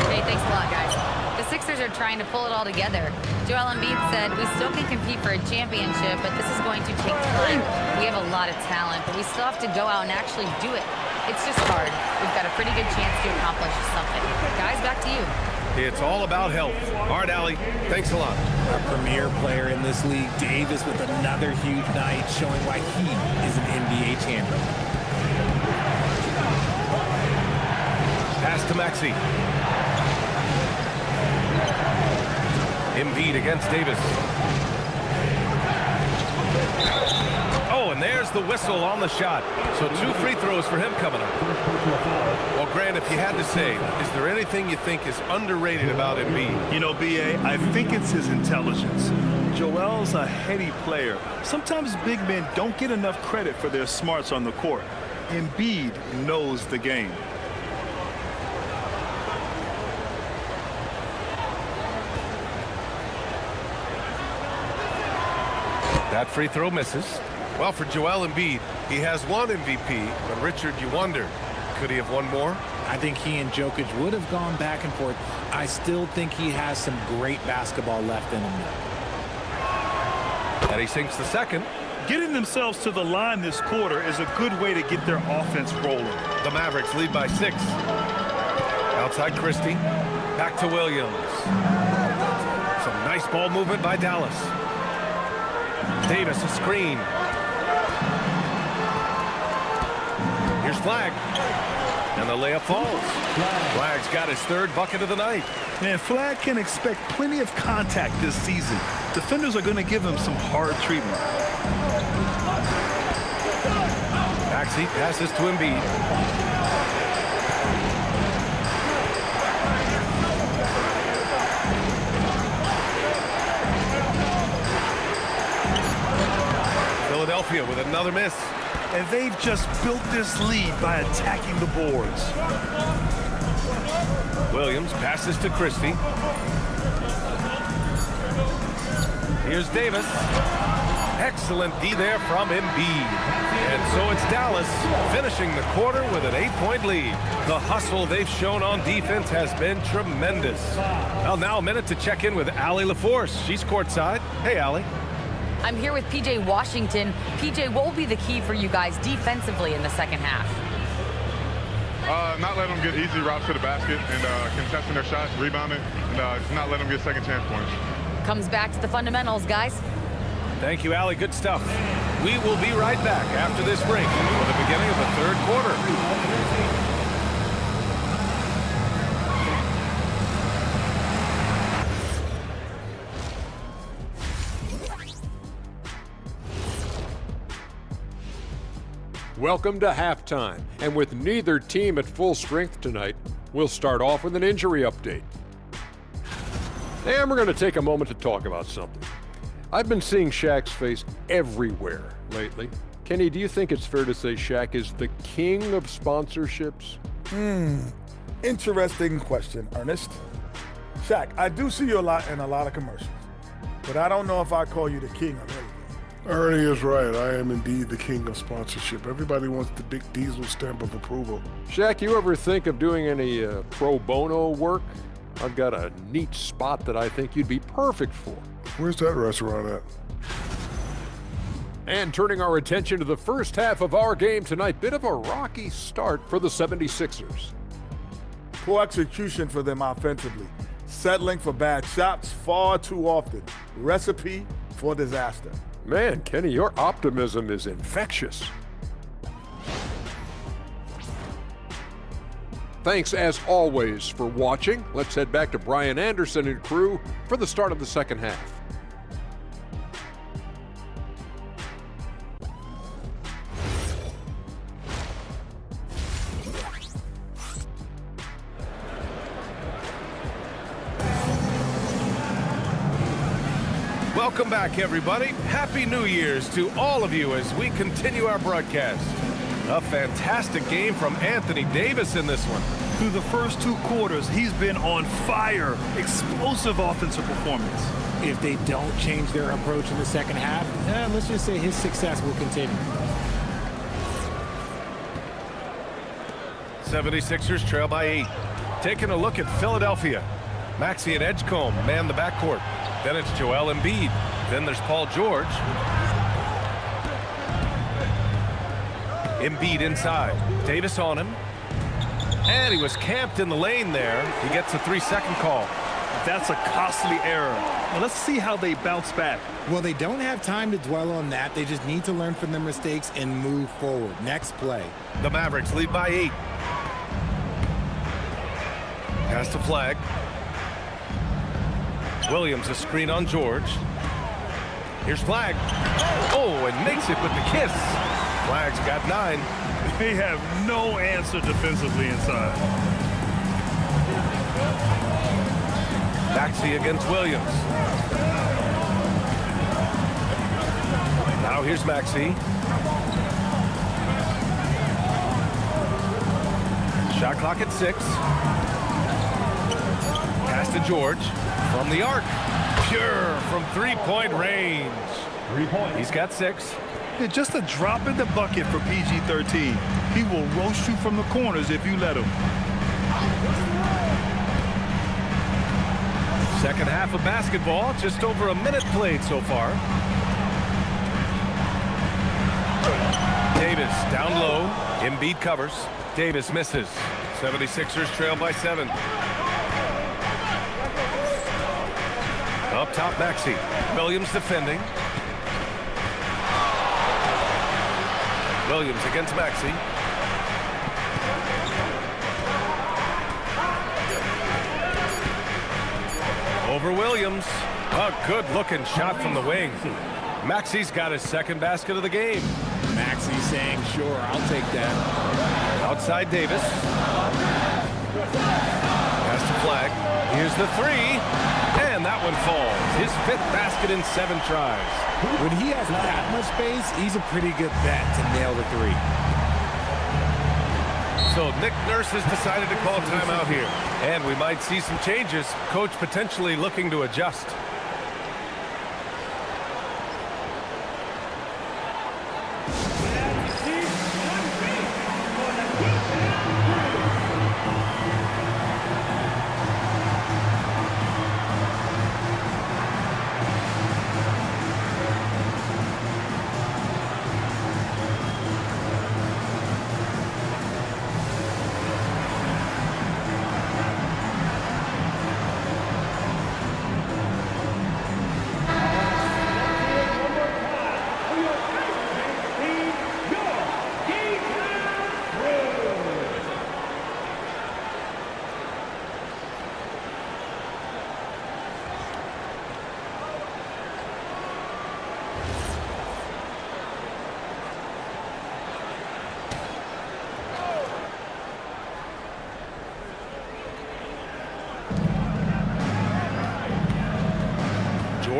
Hey, thanks a lot, guys. The Sixers are trying to pull it all together. Joel Embiid said, we still can compete for a championship, but this is going to take time. We have a lot of talent, but we still have to go out and actually do it. It's just hard. We've got a pretty good chance to accomplish something. Guys, back to you. It's all about health. All right, Allie, thanks a lot. Our premier player in this league, Davis, with another huge night, showing why he is an NBA champion. Pass to Maxey. Embiid against Davis. Oh, and there's the whistle on the shot. So 2 free throws for him coming up. Well, Grant, if you had to say, is there anything you think is underrated about Embiid? You know, B.A., I think it's his intelligence. Joel's a heady player. Sometimes big men don't get enough credit for their smarts on the court. Embiid knows the game. That free throw misses. Well, for Joel Embiid, he has 1 MVP, but Richard, you wonder, could he have won more? I think he and Jokic would have gone back and forth. I still think he has some great basketball left in him. And he sinks the second. Getting themselves to the line this quarter is a good way to get their offense rolling. The Mavericks lead by 6. Outside Christie. Back to Williams. Some nice ball movement by Dallas. Davis, a screen. Here's Flagg. And the layup falls. Flagg's got his 3rd bucket of the night. Man, Flagg can expect plenty of contact this season. Defenders are going to give him some hard treatment. Maxey passes to Embiid. Philadelphia with another miss. And they've just built this lead by attacking the boards. Williams passes to Christie. Here's Davis. Excellent D there from Embiid. And so it's Dallas finishing the quarter with an 8-point lead. The hustle they've shown on defense has been tremendous. Well, now a minute to check in with Allie LaForce. She's courtside. Hey, Allie. I'm here with P.J. Washington. P.J., what will be the key for you guys defensively in the second half? Not let them get easy routes to the basket and contesting their shots, rebounding, and not let them get second chance points. Comes back to the fundamentals, guys. Thank you, Allie. Good stuff. We will be right back after this break for the beginning of the 3rd quarter. Welcome to halftime, and with neither team at full strength tonight, we'll start off with an injury update. And we're going to take a moment to talk about something. I've been seeing Shaq's face everywhere lately. Kenny, do you think it's fair to say Shaq is the king of sponsorships? Interesting question, Ernest. Shaq, I do see you in a lot of commercials, but I don't know if I call you the king of everything. Ernie is right. I am indeed the king of sponsorship. Everybody wants the big Diesel stamp of approval. Shaq, you ever think of doing any pro bono work? I've got a neat spot that I think you'd be perfect for. Where's that restaurant at? And turning our attention to the first half of our game tonight, bit of a rocky start for the 76ers. Poor execution for them offensively. Settling for bad shots far too often. Recipe for disaster. Man, Kenny, your optimism is infectious. Thanks, as always, for watching. Let's head back to Brian Anderson and crew for the start of the second half. Welcome back, everybody. Happy New Year's to all of you as we continue our broadcast. A fantastic game from Anthony Davis in this one. Through the first 2 quarters, he's been on fire. Explosive offensive performance. If they don't change their approach in the second half, let's just say his success will continue. 76ers trail by 8. Taking a look at Philadelphia. Maxey and Edgecombe man the backcourt. Then it's Joel Embiid. Then there's Paul George. Embiid inside. Davis on him. And he was camped in the lane there. He gets a 3-second call. That's a costly error. Now let's see how they bounce back. Well, they don't have time to dwell on that. They just need to learn from their mistakes and move forward. Next play. The Mavericks lead by 8. Pass to Flag. Williams a screen on George. Here's Flag. Oh, and makes it with the kiss. Flag's got 9. They have no answer defensively inside. Maxey against Williams. Now here's Maxey. Shot clock at 6. Pass to George from the arc. Pure from 3-point range. 3 points. He's got 6. Yeah, just a drop in the bucket for PG-13. He will roast you from the corners if you let him. Second half of basketball, just over a minute played so far. Davis down low. Embiid covers. Davis misses. 76ers trail by 7. Up top, Maxey. Williams defending. Williams against Maxey. Over Williams. A good-looking shot from the wing. Maxey's got his second basket of the game. Maxey saying, sure, I'll take that. Outside Davis. Pass to Flag. Here's the 3. And that one falls. His 5th basket in 7 tries. When he has that much space, he's a pretty good bet to nail the 3. So Nick Nurse has decided to call timeout here. And we might see some changes. Coach potentially looking to adjust.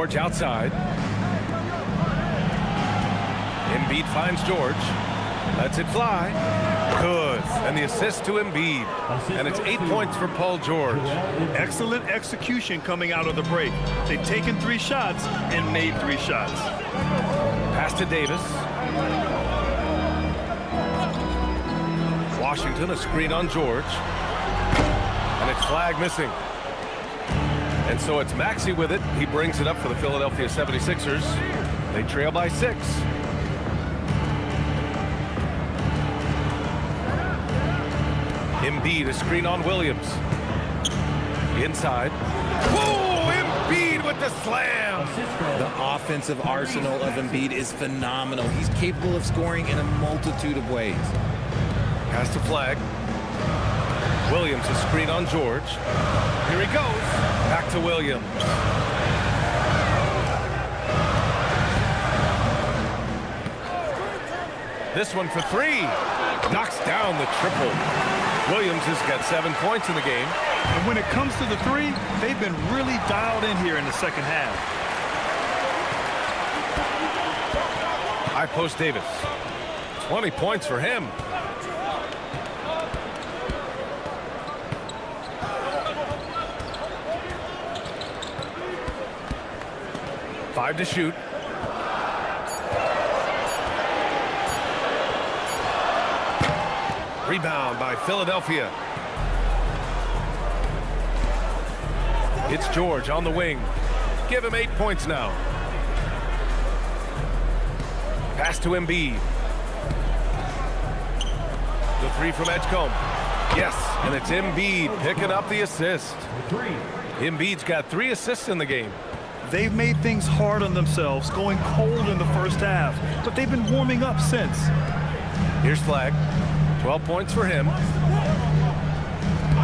George outside. Embiid finds George. Lets it fly. Good. And the assist to Embiid. And it's 8 points for Paul George. Excellent execution coming out of the break. They've taken 3 shots and made 3 shots. Pass to Davis. Washington, a screen on George. And it's flag missing. And so it's Maxey with it. He brings it up for the Philadelphia 76ers. They trail by 6. Embiid, a screen on Williams. Inside. Whoa! Embiid with the slam! The offensive arsenal of Embiid is phenomenal. He's capable of scoring in a multitude of ways. Pass to flag. Williams, a screen on George. Here he goes. Back to Williams. This one for 3. Knocks down the triple. Williams has got 7 points in the game. And when it comes to the 3, they've been really dialed in here in the second half. High post Davis. 20 points for him. Five to shoot. Rebound by Philadelphia. It's George on the wing. Give him 8 points now. Pass to Embiid. The 3 from Edgecombe. Yes, and it's Embiid picking up the assist. Embiid's got 3 assists in the game. They've made things hard on themselves, going cold in the first half, but they've been warming up since. Here's flag. 12 points for him.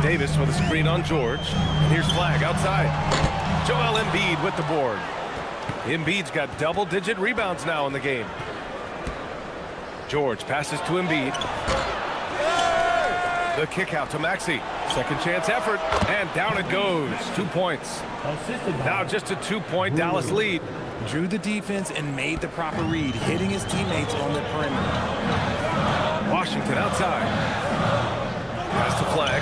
Davis with a screen on George. And here's flag outside. Joel Embiid with the board. Embiid's got double-digit rebounds now in the game. George passes to Embiid. The kick out to Maxey. Second chance effort, and down it goes. 2 points. Now just a 2-point Dallas lead. Drew the defense and made the proper read, hitting his teammates on the perimeter. Washington outside. Pass to flag.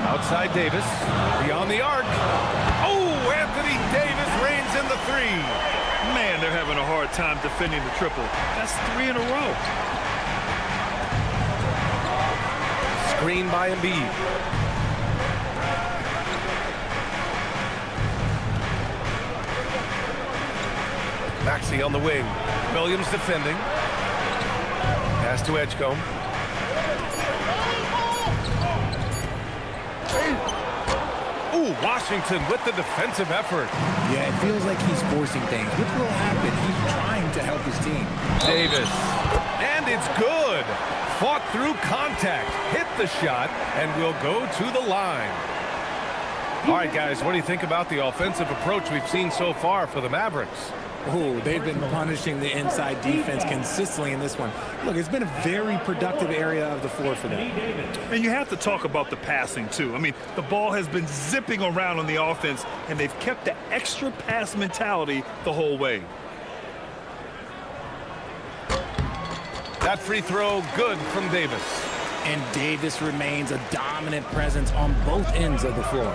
Outside Davis. Beyond the arc. Oh, Anthony Davis reigns in the 3. Man, they're having a hard time defending the triple. That's 3 in a row. Screen by Embiid. Maxey on the wing. Williams defending. Pass to Edgecombe. Ooh, Washington with the defensive effort. Yeah, it feels like he's forcing things, which will happen. He's trying to help his team. Davis. And it's good. Fought through contact. Hit the shot and will go to the line. All right, guys, what do you think about the offensive approach we've seen so far for the Mavericks? Oh, they've been punishing the inside defense consistently in this one. Look, it's been a very productive area of the floor for them. And you have to talk about the passing, too. I mean, the ball has been zipping around on the offense, and they've kept the extra pass mentality the whole way. That free throw good from Davis. And Davis remains a dominant presence on both ends of the floor.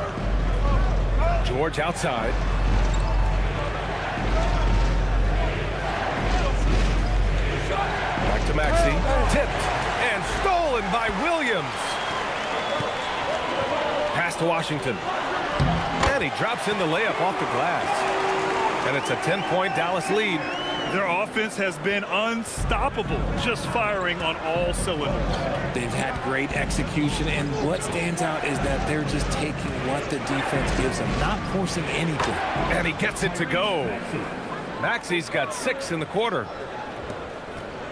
George outside. Back to Maxey. Tipped and stolen by Williams. Pass to Washington. And he drops in the layup off the glass. And it's a 10-point Dallas lead. Their offense has been unstoppable, just firing on all cylinders. They've had great execution, and what stands out is that they're just taking what the defense gives them, not forcing anything. And he gets it to go. Maxey's got 6 in the quarter.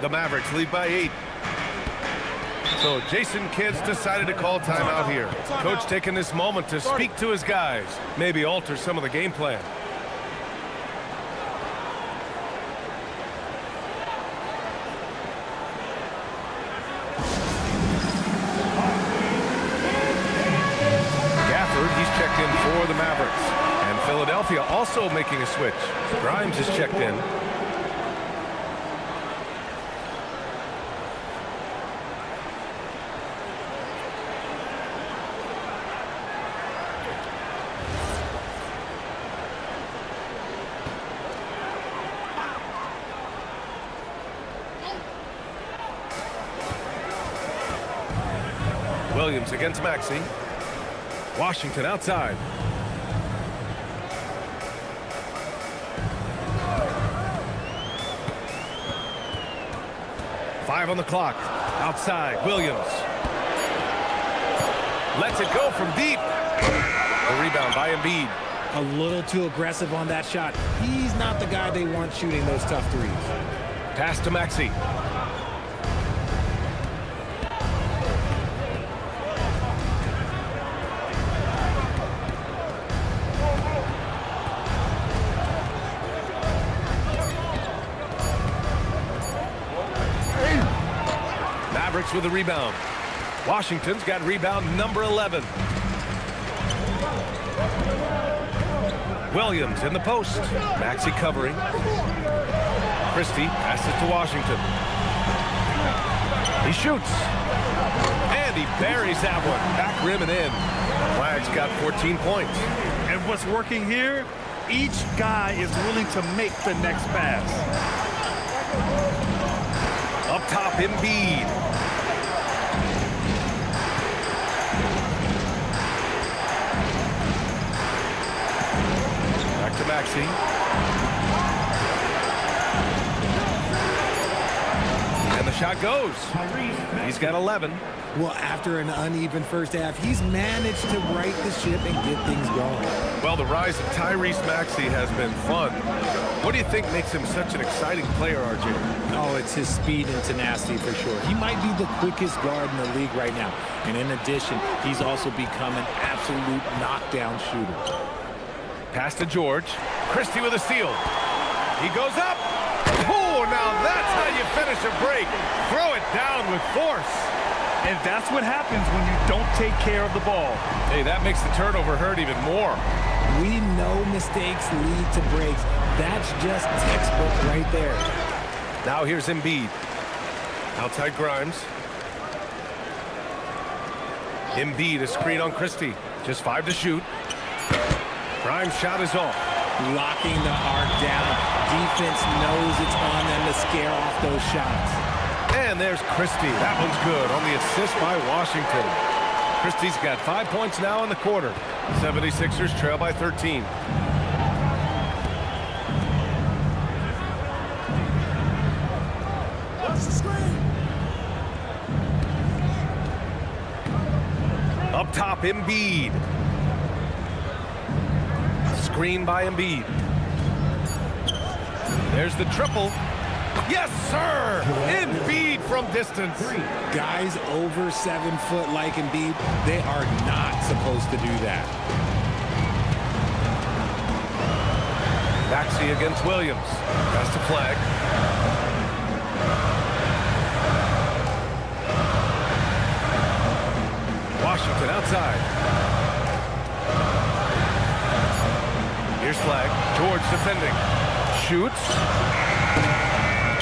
The Mavericks lead by 8. So Jason Kidd's decided to call timeout here. Coach taking this moment to speak to his guys, maybe alter some of the game plan. checked in for the Mavericks. And Philadelphia also making a switch. Grimes is checked in. Williams against Maxey. Washington outside. Five on the clock. Outside, Williams. Lets it go from deep. The rebound by Embiid. A little too aggressive on that shot. He's not the guy they want shooting those tough threes. Pass to Maxey. Mavericks with the rebound. Washington's got rebound number 11. Williams in the post. Maxey covering. Christie passes to Washington. He shoots. And he buries that one. Back rim and in. Flag's got 14 points. And what's working here, each guy is willing to make the next pass. Up top, Embiid. Back to Maxey. And the shot goes. He's got 11. Well, after an uneven first half, he's managed to right the ship and get things going. Well, the rise of Tyrese Maxey has been fun. What do you think makes him such an exciting player, RJ? Oh, it's his speed and tenacity for sure. He might be the quickest guard in the league right now. And in addition, he's also become an absolute knockdown shooter. Pass to George. Christie with a steal. He goes up. Oh, now that's how you finish a break. Throw it down with force. And that's what happens when you don't take care of the ball. Hey, that makes the turnover hurt even more. We know mistakes lead to breaks. That's just textbook right there. Now here's Embiid. Outside Grimes. Embiid, a screen on Christie. Just 5 to shoot. Grimes' shot is off. Locking the arc down. Defense knows it's on them to scare off those shots. And there's Christie. That one's good on the assist by Washington. Christie's got 5 points now in the quarter. 76ers trail by 13. Up top, Embiid. Screen by Embiid. There's the triple. Yes, sir! Embiid from distance. Guys over 7 foot like Embiid, they are not supposed to do that. Maxey against Williams. Pass to Flag. Washington outside. Here's Flag. George defending. Shoots.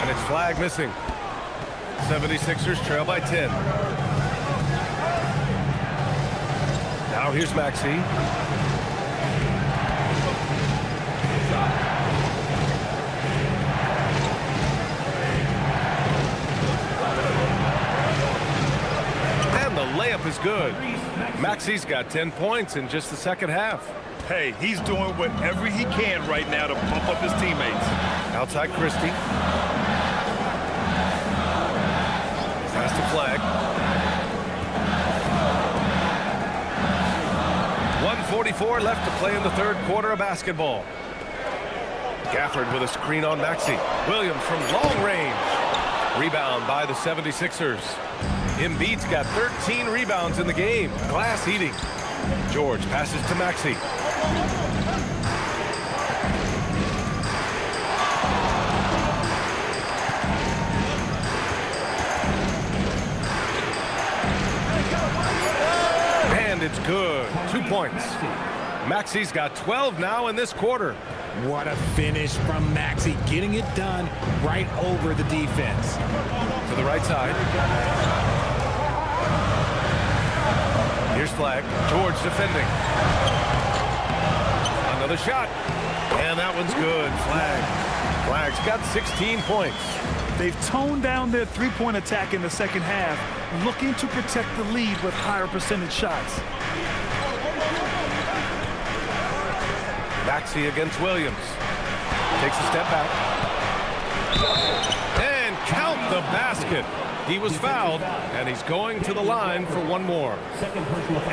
And it's Flag missing. 76ers trail by 10. Now here's Maxey. And the layup is good. Maxey's got 10 points in just the second half. Hey, he's doing whatever he can right now to pump up his teammates. Outside Christie. Pass to Flag. 1:44 left to play in the third quarter of basketball. Gafford with a screen on Maxey. Williams from long range. Rebound by the 76ers. Embiid's got 13 rebounds in the game. Glass eating. George passes to Maxey. And it's good. 2 points. Maxi's got 12 now in this quarter. What a finish from Maxey, getting it done right over the defense. To the right side. Here's Flag. George defending. Another shot. And that one's good. Flag's got 16 points. They've toned down their three-point attack in the second half, looking to protect the lead with higher percentage shots. Maxey against Williams. Takes a step back. And count the basket. He was fouled, and he's going to the line for one more.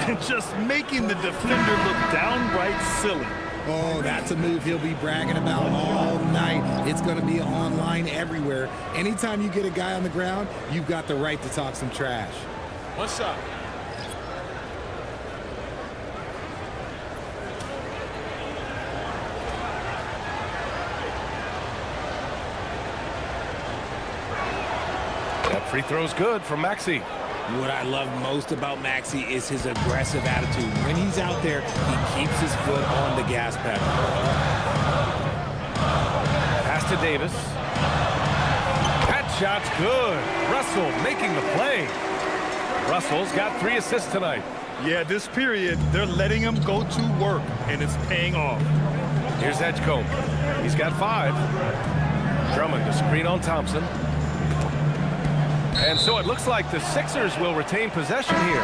And just making the defender look downright silly. Oh, that's a move he'll be bragging about all night. It's going to be online everywhere. Anytime you get a guy on the ground, you've got the right to talk some trash. What's up? That free throw's good from Maxey. What I love most about Maxey is his aggressive attitude. When he's out there, he keeps his foot on the gas pedal. Pass to Davis. That shot's good. Russell making the play. Russell's got 3 assists tonight. Yeah, this period, they're letting him go to work, and it's paying off. Here's Edgecombe. He's got 5. Drummond to screen on Thompson. And so it looks like the Sixers will retain possession here.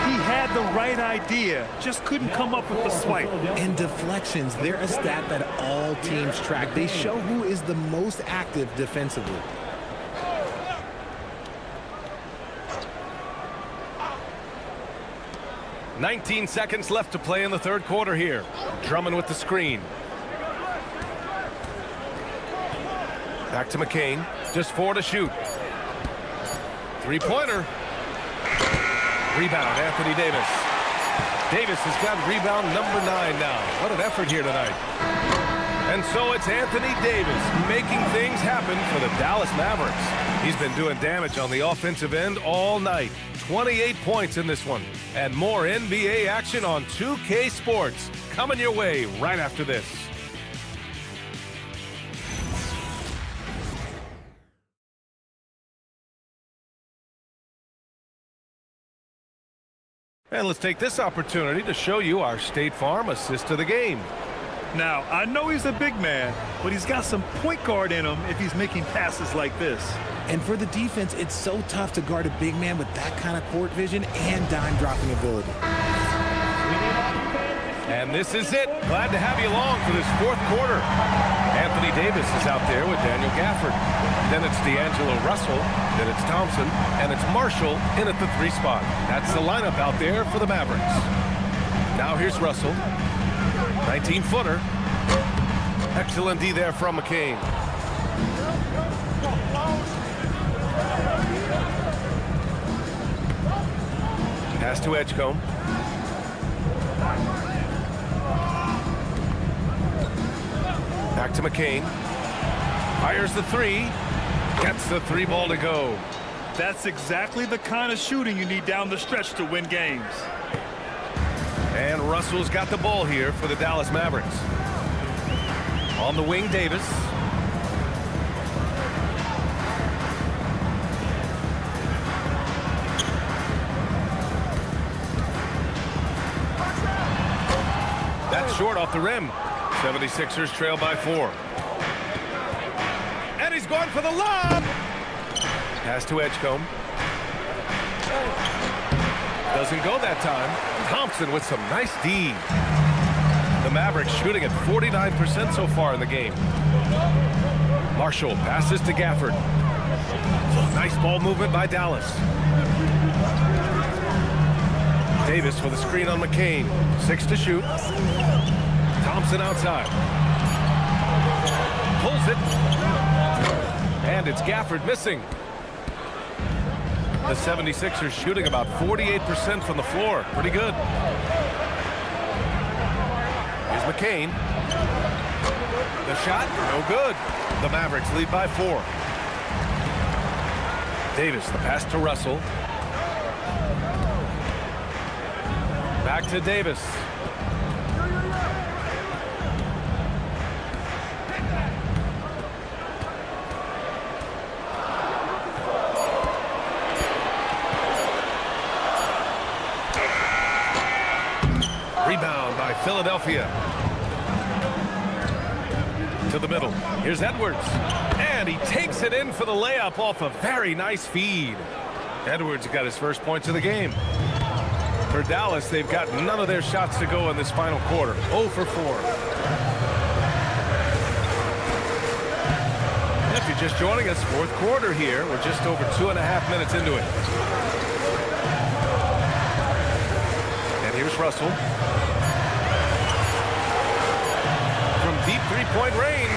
He had the right idea, just couldn't come up with the swipe. And deflections, they're a stat that all teams track. They show who is the most active defensively. "19 seconds left to play in the third quarter here. Drummond with the screen. Back to McCain. Just 4 to shoot. Three-pointer. Rebound, Anthony Davis. Davis has got rebound number 9 now. What an effort here tonight. And so it's Anthony Davis making things happen for the Dallas Mavericks. He's been doing damage on the offensive end all night. 28 points in this one. And more NBA action on 2K Sports coming your way right after this. And let's take this opportunity to show you our State Farm assist of the game. Now, I know he's a big man, but he's got some point guard in him if he's making passes like this. And for the defense, it's so tough to guard a big man with that kind of court vision and dime-dropping ability. And this is it. Glad to have you along for this fourth quarter. Anthony Davis is out there with Daniel Gafford. Then it's D'Angelo Russell. Then it's Thompson. And it's Marshall in at the 3 spot. That's the lineup out there for the Mavericks. Now here's Russell. 19-footer. Excellent D there from McCain. Pass to Edgecombe. Back to McCain. Fires the 3. Gets the 3 ball to go. That's exactly the kind of shooting you need down the stretch to win games. And Russell's got the ball here for the Dallas Mavericks. On the wing, Davis. That's short off the rim. 76ers trail by 4. And he's going for the lob. Pass to Edgecombe. Doesn't go that time. Thompson with some nice D. The Mavericks shooting at 49% so far in the game. Marshall passes to Gafford. Nice ball movement by Dallas. Davis with a screen on McCain. 6 to shoot. Thompson outside. Pulls it. And it's Gafford missing. The 76ers shooting about 48% from the floor. Pretty good. Here's McCain. The shot, no good. The Mavericks lead by 4. Davis, the pass to Russell. Back to Davis. Philadelphia. To the middle. Here's Edwards. And he takes it in for the layup off a very nice feed. Edwards got his first points of the game. For Dallas, they've got none of their shots to go in this final quarter. 0 for 4. If you're just joining us, fourth quarter here. We're just over 2.5 minutes into it. And here's Russell. From deep three-point range.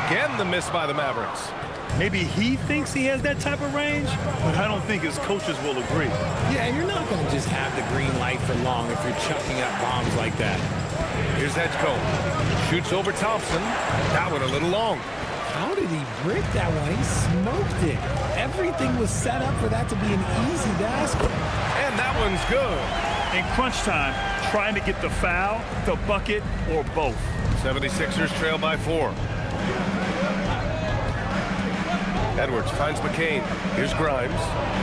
Again, the miss by the Mavericks. Maybe he thinks he has that type of range, but I don't think his coaches will agree. Yeah, you're not going to just have the green light for long if you're chucking up bombs like that. Here's Edgecombe. Shoots over Thompson. That one a little long. How did he brick that one? He smoked it. Everything was set up for that to be an easy basket. And that one's good. In crunch time, trying to get the foul, the bucket, or both. 76ers trail by 4. Edwards finds McCain. Here's Grimes.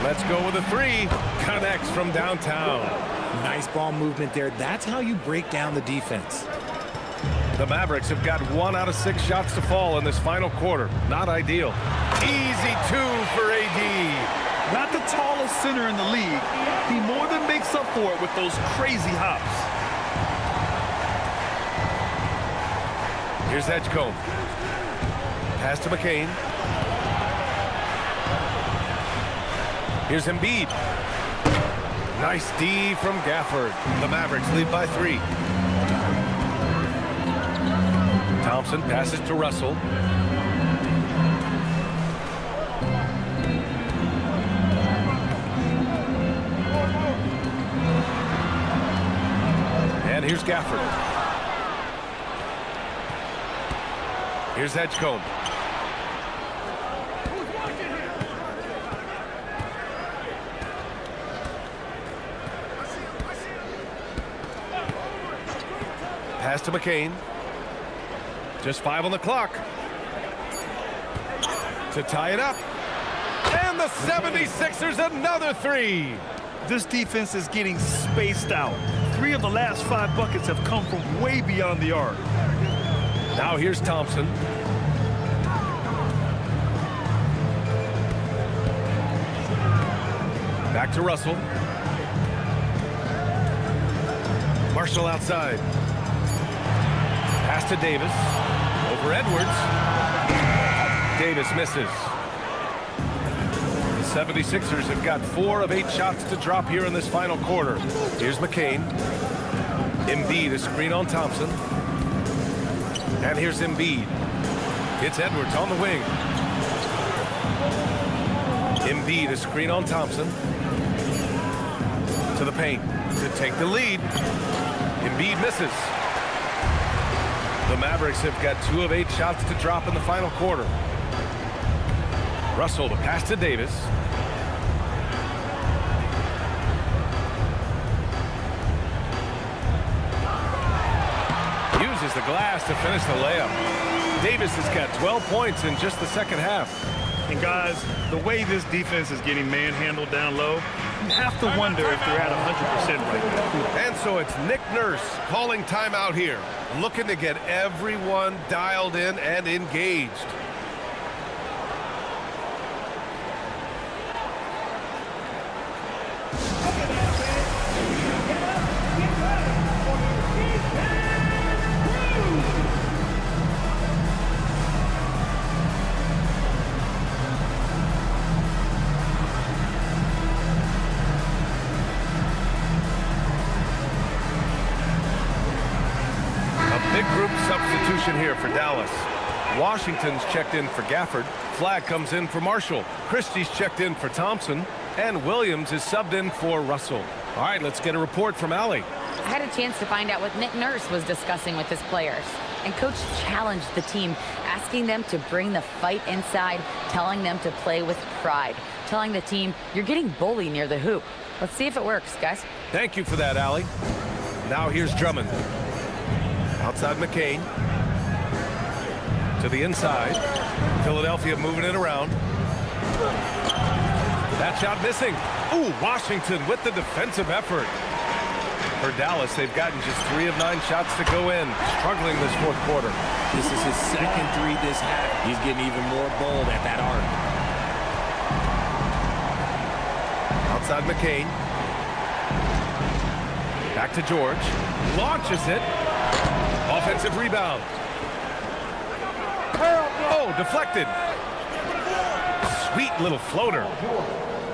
Let's go with a 3. Connects from downtown. Nice ball movement there. That's how you break down the defense. The Mavericks have got 1 out of 6 shots to fall in this final quarter. Not ideal. Easy 2 for AD. Not the tallest center in the league. He more than makes up for it with those crazy hops. Here's Edgecombe. Pass to McCain. Here's Embiid. Nice D from Gafford. The Mavericks lead by 3. Thompson passes to Russell. And here's Gafford. Here's Edgecombe. Pass to McCain. Just 5 on the clock. To tie it up. And the 76ers another 3. This defense is getting spaced out. 3 of the last 5 buckets have come from way beyond the arc. Now here's Thompson. Back to Russell. Marshall outside. Pass to Davis. Over Edwards. Davis misses. The 76ers have got 4 of 8 shots to drop here in this final quarter. Here's McCain. Embiid, a screen on Thompson. And here's Embiid. It's Edwards on the wing. Embiid, a screen on Thompson. To the paint to take the lead. Embiid misses. The Mavericks have got 2 of 8 shots to drop in the final quarter. Russell to pass to Davis. Uses the glass to finish the layup. Davis has got 12 points in just the second half. And guys, the way this defense is getting manhandled down low, you have to wonder if they're at 100% right now. And so it's Nick Nurse calling timeout here, looking to get everyone dialed in and engaged. Big group substitution here for Dallas. Washington's checked in for Gafford. Flag comes in for Marshall. Christie's checked in for Thompson. And Williams is subbed in for Russell. All right, let's get a report from Allie. I had a chance to find out what Nick Nurse was discussing with his players. And Coach challenged the team, asking them to bring the fight inside, telling them to play with pride, telling the team, you're getting bullied near the hoop. Let's see if it works, guys. Thank you for that, Allie. Now here's Drummond. Outside McCain. To the inside. Philadelphia moving it around. That shot missing. Ooh, Washington with the defensive effort. For Dallas, they've gotten just 3 of 9 shots to go in, struggling this fourth quarter. This is his second 3 this half. He's getting even more bold at that arc. Outside McCain. Back to George. Launches it. Offensive rebound. Oh, deflected. Sweet little floater.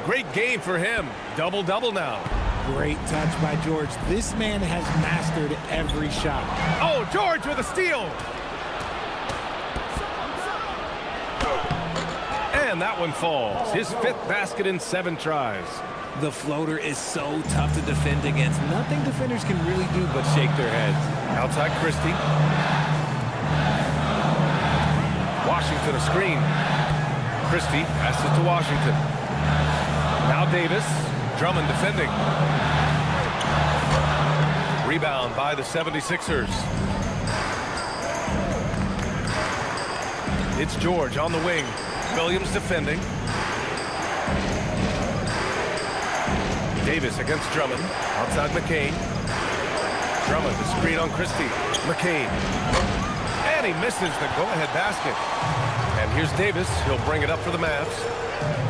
Great game for him. Double-double now. Great touch by George. This man has mastered every shot. Oh, George with a steal. And that one falls. His 5th basket in 7 tries. The floater is so tough to defend against. Nothing defenders can really do but shake their heads. Outside Christie. Washington a screen. Christie passes to Washington. Now Davis. Drummond defending. Rebound by the 76ers. It's George on the wing. Williams defending. Davis against Drummond. Outside McCain. Drummond, the screen on Christie. McCain. And he misses the go-ahead basket. And here's Davis. He'll bring it up for the Mavs.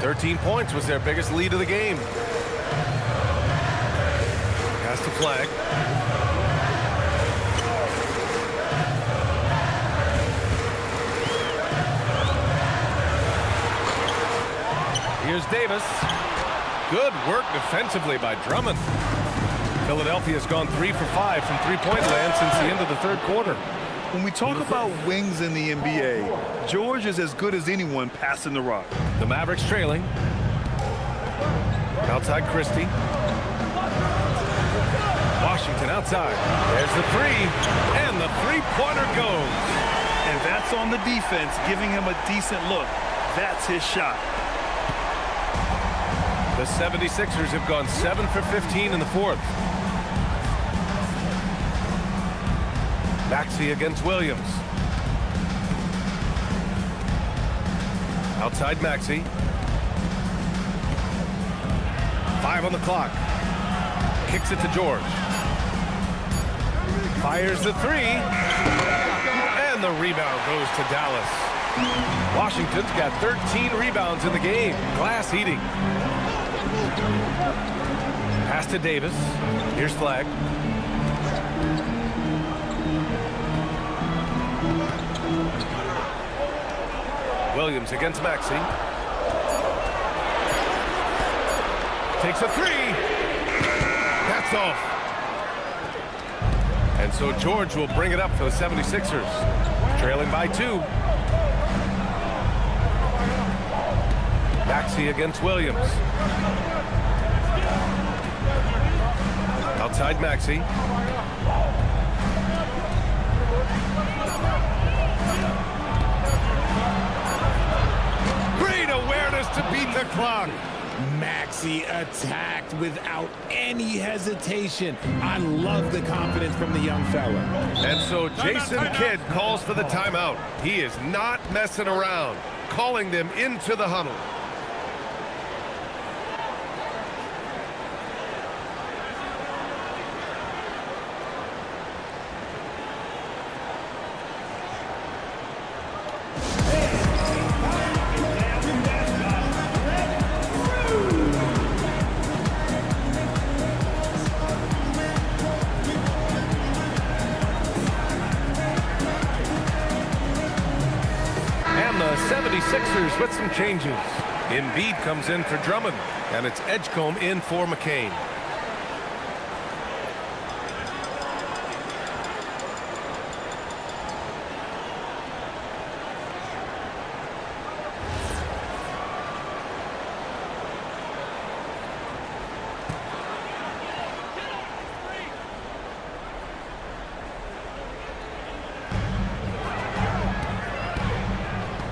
13 points was their biggest lead of the game. Pass the flag. Here's Davis. Good work defensively by Drummond. Philadelphia's gone 3 for 5 from three-point land since the end of the third quarter. When we talk about wings in the NBA, George is as good as anyone passing the rock. The Mavericks trailing. Outside Christie. Washington outside. There's the 3, and the three-pointer goes. And that's on the defense, giving him a decent look. That's his shot. The 76ers have gone 7 for 15 in the fourth. Maxey against Williams. Outside Maxey. 5 on the clock. Kicks it to George. Fires the 3. And the rebound goes to Dallas. Washington's got 13 rebounds in the game. Glass eating. Pass to Davis. Here's Flag. Williams against Maxey. Takes a 3. That's off. And so George will bring it up for the 76ers. Trailing by 2. Maxey against Williams. Outside Maxey. Great awareness to beat the clock. Maxey attacked without any hesitation. I love the confidence from the young fella. And so Jason Kidd calls for the timeout. He is not messing around, calling them into the huddle. The 76ers with some changes. Embiid comes in for Drummond, and it's Edgecombe in for McCain.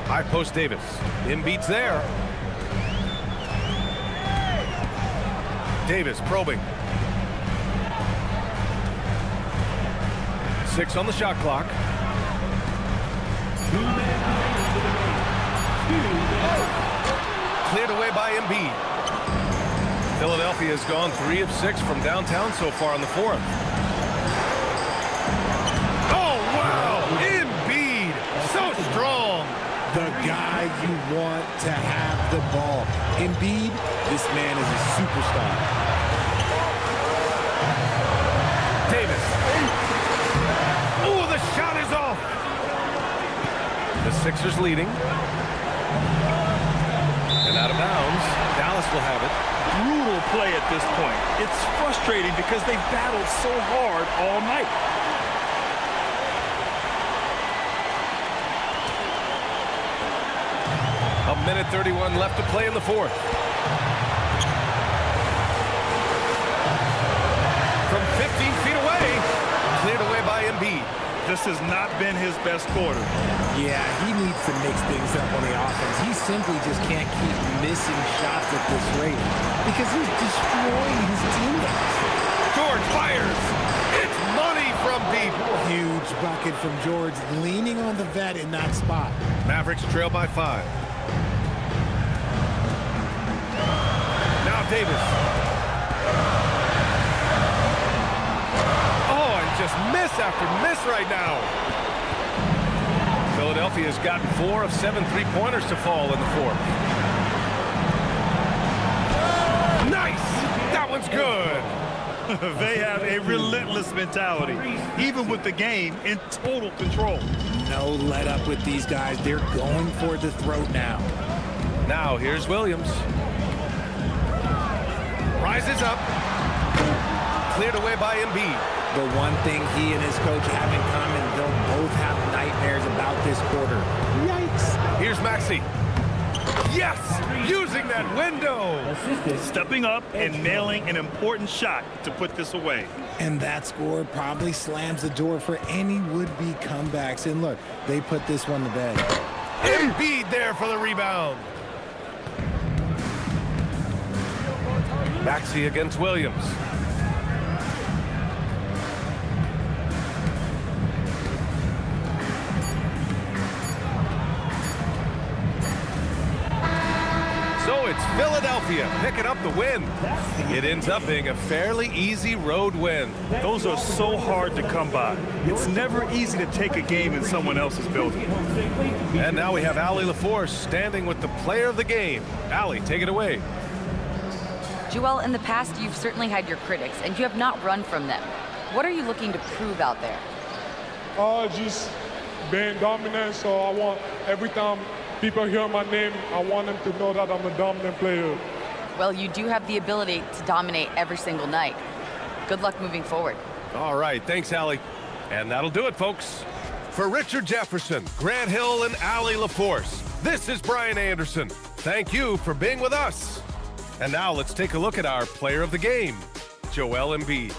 High post Davis. Embiid's there. Davis probing. 6 on the shot clock. Cleared away by Embiid. Philadelphia has gone 3 of 6 from downtown so far in the fourth. Oh, wow! Embiid, so strong. The guy you want to have the ball. Embiid, this man is a superstar. Davis. Oh, the shot is off. The Sixers leading. And out of bounds. Dallas will have it. Brutal play at this point. It's frustrating because they battled so hard all night. A minute 31 left to play in the fourth. From 15 feet away, cleared away by Embiid. This has not been his best quarter. Yeah, he needs to mix things up on the offense. He simply just can't keep missing shots at this rate because he's destroying his teammates. George fires. It's money from deep. Huge bucket from George, leaning on the vet in that spot. Mavericks trail by 5. Now Davis. Oh, and just miss after miss right now. Philadelphia has gotten 4 of 7 3-pointers to fall in the fourth. Nice! That one's good. They have a relentless mentality, even with the game in total control. No let up with these guys. They're going for the throat now. Now here's Williams. Rises up. Cleared away by Embiid. The one thing he and his coach have in common, they'll both have nightmares about this quarter. Yikes. Here's Maxey. Yes! Using that window! Stepping up and nailing an important shot to put this away. And that score probably slams the door for any would-be comebacks. And look, they put this one to bed. Embiid there for the rebound. Maxey against Williams. So it's Philadelphia picking up the win. It ends up being a fairly easy road win. Those are so hard to come by. It's never easy to take a game in someone else's building. And now we have Allie LaForce standing with the player of the game. Allie, take it away. Joel, in the past, you've certainly had your critics, and you have not run from them. What are you looking to prove out there? Just being dominant, so I want every time people hear my name, I want them to know that I'm a dominant player. Well, you do have the ability to dominate every single night. Good luck moving forward. All right, thanks, Allie. And that'll do it, folks. For Richard Jefferson, Grant Hill, and Allie LaForce, this is Brian Anderson. Thank you for being with us. And now let's take a look at our player of the game, Joel Embiid.